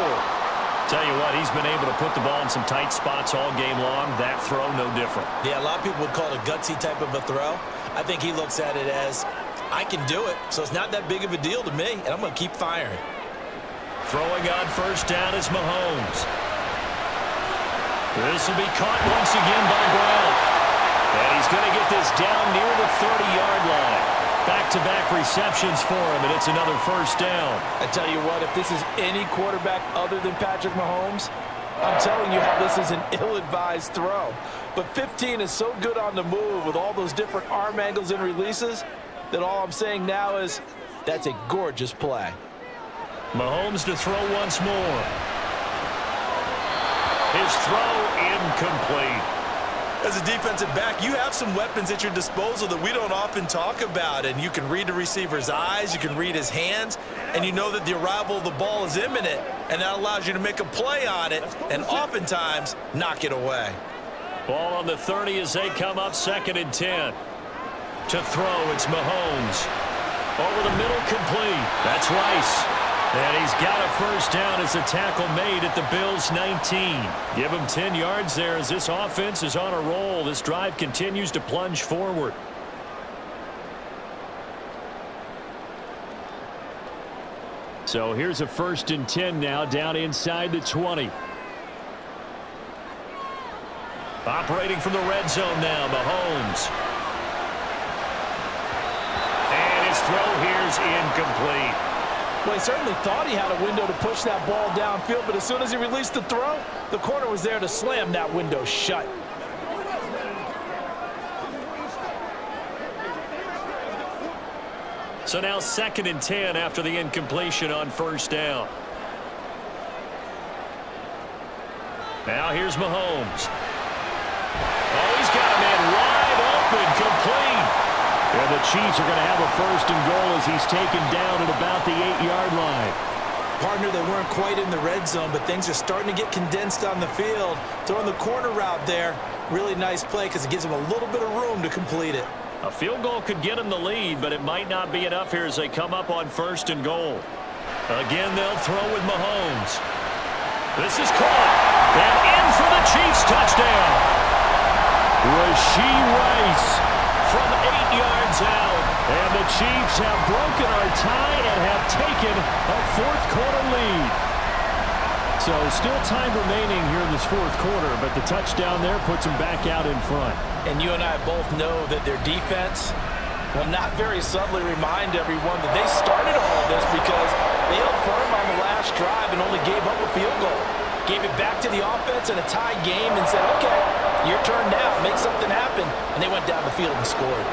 Tell you what, he's been able to put the ball in some tight spots all game long. That throw, no different. Yeah, a lot of people would call it a gutsy type of a throw. I think he looks at it as, I can do it, so it's not that big of a deal to me, and I'm going to keep firing. Throwing on 1st down is Mahomes. This will be caught once again by Brown. And he's going to get this down near the 30-yard line. Back-to-back receptions for him, and it's another 1st down. I tell you what, if this is any quarterback other than Patrick Mahomes, I'm telling you how this is an ill-advised throw. But 15 is so good on the move with all those different arm angles and releases that all I'm saying now is that's a gorgeous play. Mahomes to throw once more. His throw incomplete. As a defensive back, you have some weapons at your disposal that we don't often talk about. And you can read the receiver's eyes, you can read his hands, and you know that the arrival of the ball is imminent. And that allows you to make a play on it and oftentimes knock it away. Ball on the 30 as they come up 2nd and 10. To throw, it's Mahomes. Over the middle, complete. That's Rice. And he's got a 1st down as the tackle made at the Bills' 19. Give him 10 yards there as this offense is on a roll. This drive continues to plunge forward. So here's a 1st and 10 now down inside the 20. Operating from the red zone now, Mahomes. And his throw here's incomplete. Well, he certainly thought he had a window to push that ball downfield, but as soon as he released the throw, the corner was there to slam that window shut. So now 2nd and 10 after the incompletion on 1st down. Now here's Mahomes. Oh, he's got a man wide open, complete. And the Chiefs are going to have a 1st and goal as he's taken down at about the 8-yard line. Partner, they weren't quite in the red zone, but things are starting to get condensed on the field. Throwing the corner route there, really nice play because it gives them a little bit of room to complete it. A field goal could get them the lead, but it might not be enough here as they come up on 1st and goal. Again, they'll throw with Mahomes. This is caught. And in for the Chiefs touchdown. Rashee Rice from 8 yards out. And the Chiefs have broken our tie and have taken a fourth-quarter lead. So still time remaining here in this fourth quarter, but the touchdown there puts them back out in front. And you and I both know that their defense will not very subtly remind everyone that they started all of this because they held firm on the last drive and only gave up a field goal. Gave it back to the offense in a tied game and said, okay, your turn now, make something happen. And they went down the field and scored.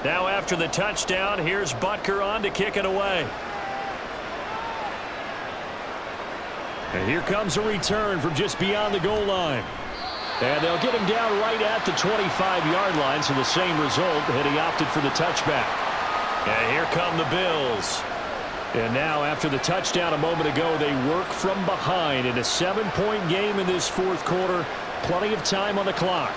Now after the touchdown, here's Butker on to kick it away. And here comes a return from just beyond the goal line. And they'll get him down right at the 25-yard line, so the same result, and he opted for the touchback. And here come the Bills. And now after the touchdown a moment ago, they work from behind in a 7-point game in this fourth quarter. Plenty of time on the clock.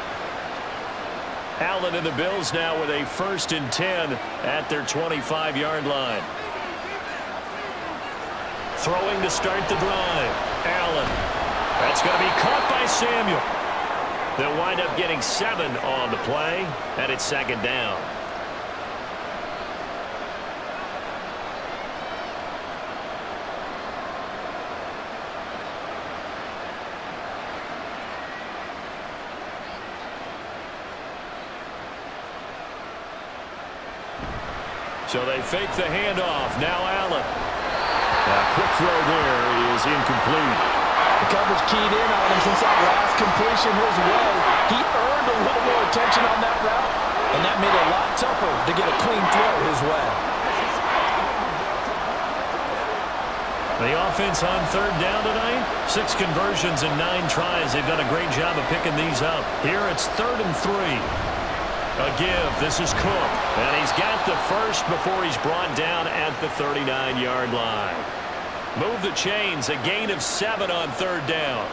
Allen and the Bills now with a 1st and 10 at their 25-yard line. Throwing to start the drive. Allen. That's going to be caught by Samuel. They'll wind up getting 7 on the play, and it's 2nd down. So they fake the handoff. Now Allen. A quick throw there is incomplete. The coverage keyed in on him since that last completion his way. He earned a little more attention on that route, and that made it a lot tougher to get a clean throw his way. The offense on 3rd down tonight. 6 conversions and 9 tries. They've done a great job of picking these up. Here it's 3rd and 3. A give. This is Cook. And he's got the first before he's brought down at the 39-yard line. Move the chains. A gain of 7 on 3rd down.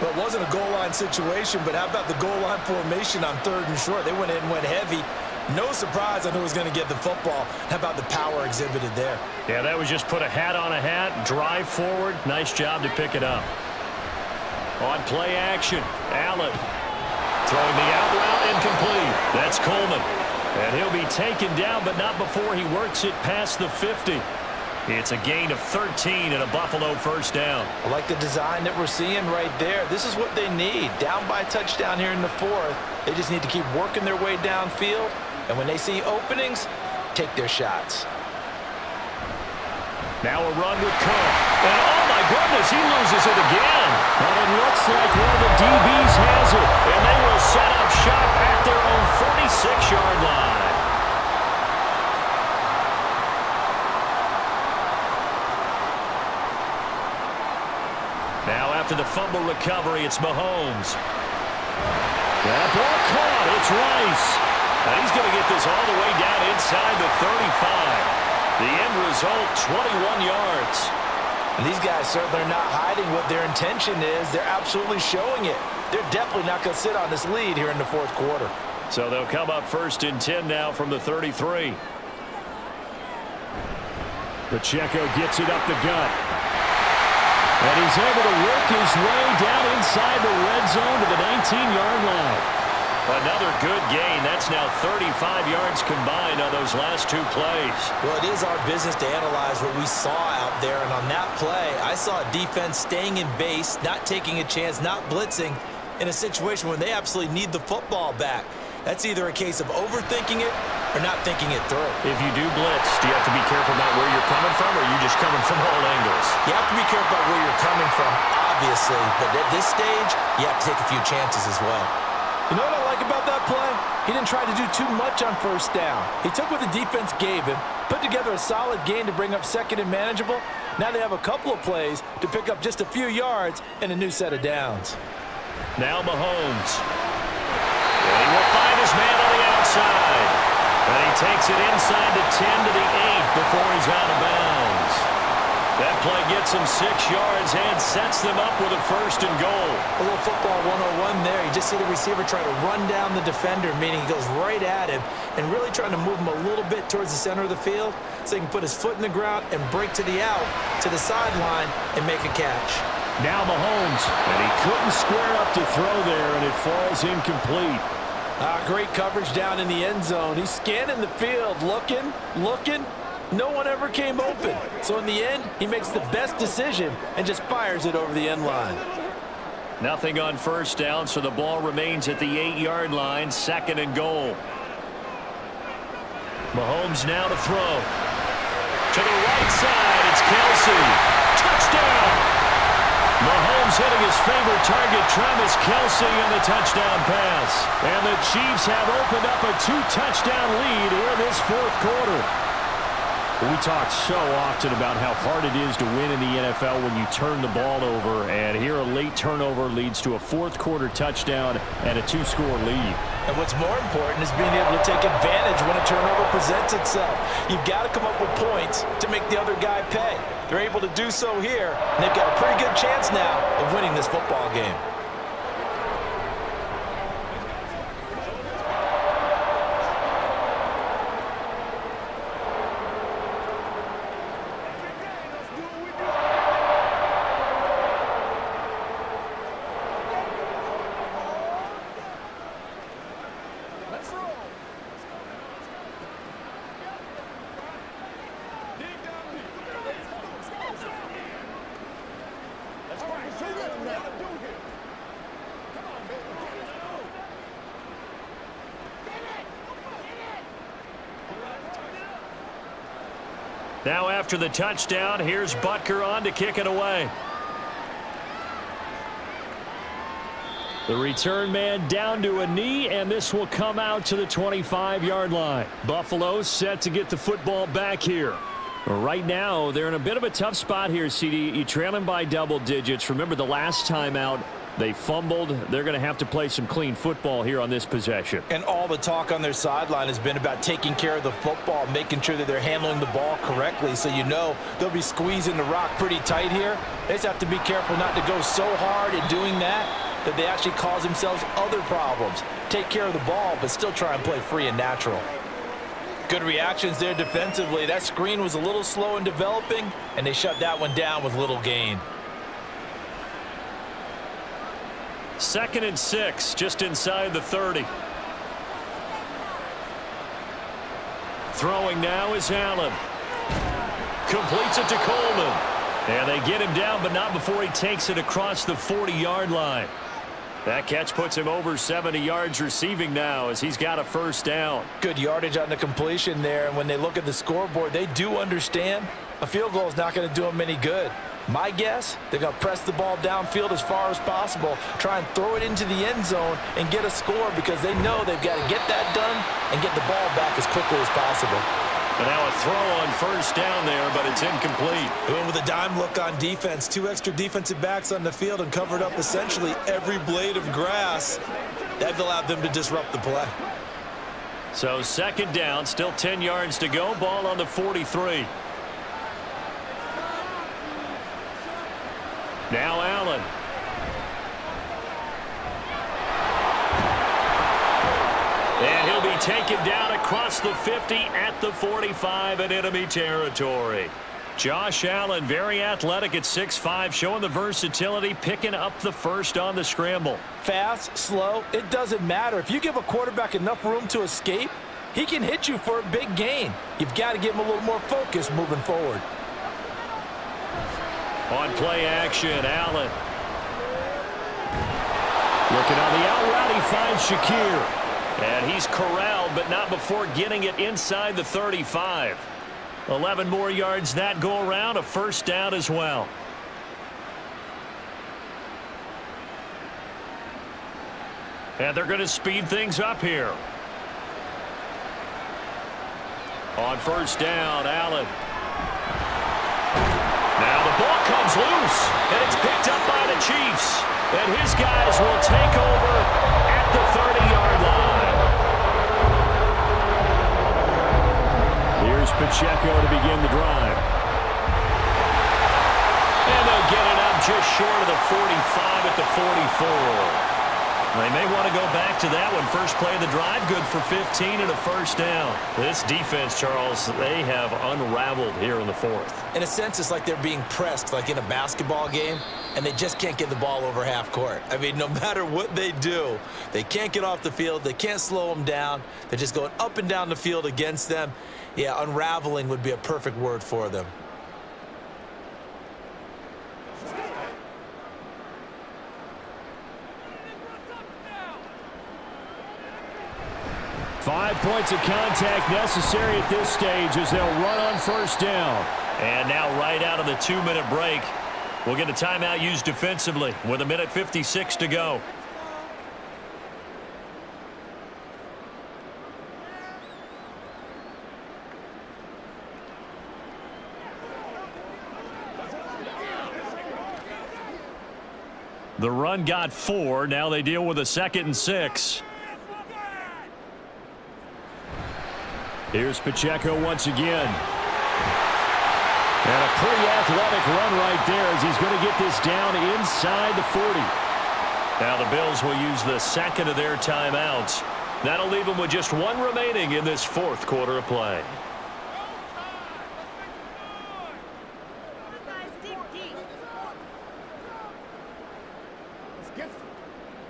Well, it wasn't a goal line situation, but how about the goal line formation on 3rd and short? They went in and went heavy. No surprise on who was going to get the football. How about the power exhibited there? Yeah, that was just put a hat on a hat, drive forward. Nice job to pick it up. On play action, Allen. Throwing the out route, incomplete. That's Coleman. And he'll be taken down, but not before he works it past the 50. It's a gain of 13 and a Buffalo 1st down. I like the design that we're seeing right there. This is what they need. Down by a touchdown here in the 4th. They just need to keep working their way downfield. And when they see openings, take their shots. Now a run with Cook. And oh my goodness, he loses it again. And it looks like one of the DBs has it. And they will set up shop at their own 46-yard line. Now after the fumble recovery, it's Mahomes. That ball caught. It's Rice. And he's going to get this all the way down inside the 35. The end result, 21 yards. And these guys certainly are not hiding what their intention is. They're absolutely showing it. They're definitely not going to sit on this lead here in the 4th quarter. So they'll come up 1st and 10 now from the 33. Pacheco gets it up the gut. And he's able to work his way down inside the red zone to the 19-yard line. Another good gain. That's now 35 yards combined on those last 2 plays. Well, it is our business to analyze what we saw out there. And on that play, I saw a defense staying in base, not taking a chance, not blitzing in a situation when they absolutely need the football back. That's either a case of overthinking it or not thinking it through. If you do blitz, do you have to be careful about where you're coming from, or are you just coming from all angles? You have to be careful about where you're coming from, obviously. But at this stage, you have to take a few chances as well. You know what I like about that play? He didn't try to do too much on first down. He took what the defense gave him, put together a solid gain to bring up second and manageable. Now they have a couple of plays to pick up just a few yards and a new set of downs. Now Mahomes. And he will find his man on the outside. And he takes it inside the 10 to the 8 before he's out of bounds. That play gets him 6 yards and sets them up with a first and goal. A little football 101 there. You just see the receiver try to run down the defender, meaning he goes right at him and really trying to move him a little bit towards the center of the field so he can put his foot in the ground and break to the out, to the sideline, and make a catch. Now Mahomes, and he couldn't square up to throw there, and it falls incomplete. Great coverage down in the end zone. He's scanning the field, looking. No one ever came open. So in the end, he makes the best decision and just fires it over the end line. Nothing on first down, so the ball remains at the 8-yard line, second and goal. Mahomes now to throw. To the right side, it's Kelce. Touchdown! Mahomes hitting his favorite target, Travis Kelce, on the touchdown pass. And the Chiefs have opened up a 2-touchdown lead here in this fourth quarter. We talk so often about how hard it is to win in the NFL when you turn the ball over, and here a late turnover leads to a fourth-quarter touchdown and a 2-score lead. And what's more important is being able to take advantage when a turnover presents itself. You've got to come up with points to make the other guy pay. They're able to do so here, and they've got a pretty good chance now of winning this football game. Now after the touchdown, here's Butker on to kick it away. The return man down to a knee, and this will come out to the 25-yard line. Buffalo set to get the football back here. Right now, they're in a bit of a tough spot here, CD. You trail them by double digits. Remember the last time out, they fumbled. They're going to have to play some clean football here on this possession. And all the talk on their sideline has been about taking care of the football, making sure that they're handling the ball correctly. So you know they'll be squeezing the rock pretty tight here. They just have to be careful not to go so hard in doing that they actually cause themselves other problems. Take care of the ball, but still try and play free and natural. Good reactions there defensively. That screen was a little slow in developing, and they shut that one down with little gain. 2nd and 6, just inside the 30. Throwing now is Allen. Completes it to Coleman. And they get him down, but not before he takes it across the 40-yard line. That catch puts him over 70 yards receiving now as he's got a first down. Good yardage on the completion there, and when they look at the scoreboard, they do understand a field goal is not going to do them any good. My guess, they're going to press the ball downfield as far as possible, try and throw it into the end zone and get a score because they know they've got to get that done and get the ball back as quickly as possible. And now a throw on first down there, but it's incomplete. Going with a dime look on defense. 2 extra defensive backs on the field and covered up essentially every blade of grass. That allowed them to disrupt the play. So 2nd down, still 10 yards to go. Ball on the 43. Now Allen. And he'll be taken down across the 50 at the 45 in enemy territory. Josh Allen, very athletic at 6'5", showing the versatility, picking up the first on the scramble. Fast, slow, it doesn't matter. If you give a quarterback enough room to escape, he can hit you for a big gain. You've got to give him a little more focus moving forward. On play action, Allen. Looking on the out route, he finds Shakir. And he's corralled, but not before getting it inside the 35. 11 more yards that go around, a first down as well. And they're going to speed things up here. On first down, Allen. Now the ball comes loose, and it's picked up by the Chiefs. And his guys will take over at the 30-yard line. Here's Pacheco to begin the drive. And they'll get it up just short of the 45 at the 44. They may want to go back to that one. First play of the drive, good for 15 and a first down. This defense, Charles, they have unraveled here in the fourth. In a sense, it's like they're being pressed, like in a basketball game, and they just can't get the ball over half court. I mean, no matter what they do, they can't get off the field. They can't slow them down. They're just going up and down the field against them. Yeah, unraveling would be a perfect word for them. Five points of contact necessary at this stage as they'll run on first down. And now right out of the 2-minute break, we'll get a timeout used defensively with 1:56 to go. The run got 4. Now they deal with a 2nd and 6. Here's Pacheco once again. And a pretty athletic run right there as he's going to get this down inside the 40. Now the Bills will use the second of their timeouts. That'll leave them with just one remaining in this fourth quarter of play.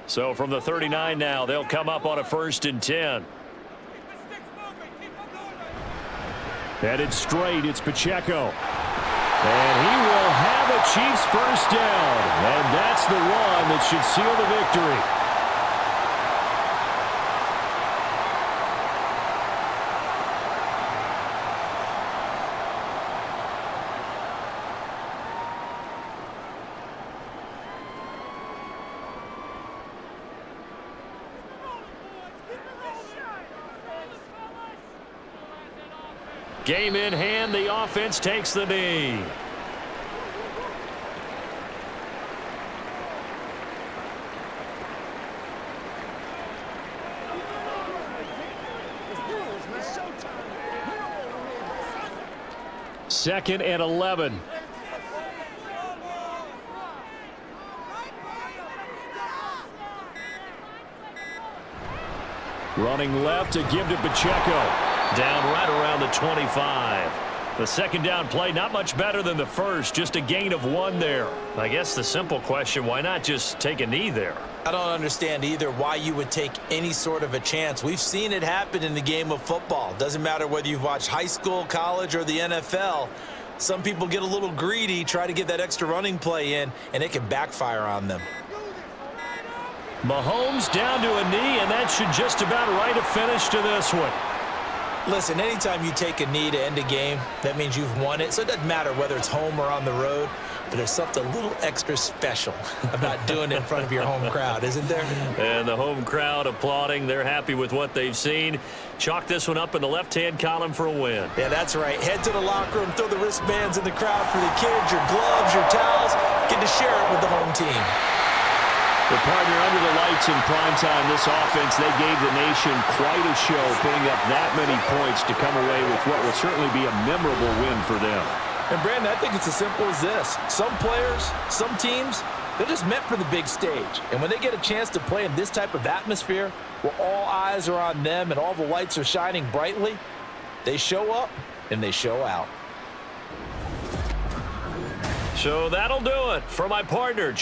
So from the 39 now, they'll come up on a 1st and 10. Headed straight, it's Pacheco. And he will have a Chiefs first down. And that's the one that should seal the victory. Game in hand, the offense takes the knee. Second and 11. Running left to give to Pacheco. Down right around the 25. The second down play, not much better than the first, just a gain of 1 there. I guess the simple question, why not just take a knee there? I don't understand either why you would take any sort of a chance. We've seen it happen in the game of football. Doesn't matter whether you've watched high school, college, or the NFL. Some people get a little greedy, try to get that extra running play in, and it can backfire on them. Mahomes down to a knee, and that should just about write a finish to this one. Listen, anytime you take a knee to end a game, that means you've won it. So it doesn't matter whether it's home or on the road, but there's something a little extra special about doing it in front of your home crowd, isn't there? And the home crowd applauding. They're happy with what they've seen. Chalk this one up in the left-hand column for a win. Yeah, that's right. Head to the locker room, throw the wristbands in the crowd for the kids, your gloves, your towels. Get to share it with the home team. The partner under the lights in primetime, this offense, they gave the nation quite a show, putting up that many points to come away with what will certainly be a memorable win for them. And, Brandon, I think it's as simple as this. Some players, some teams, they're just meant for the big stage. And when they get a chance to play in this type of atmosphere, where all eyes are on them and all the lights are shining brightly, they show up and they show out. So that'll do it for my partner.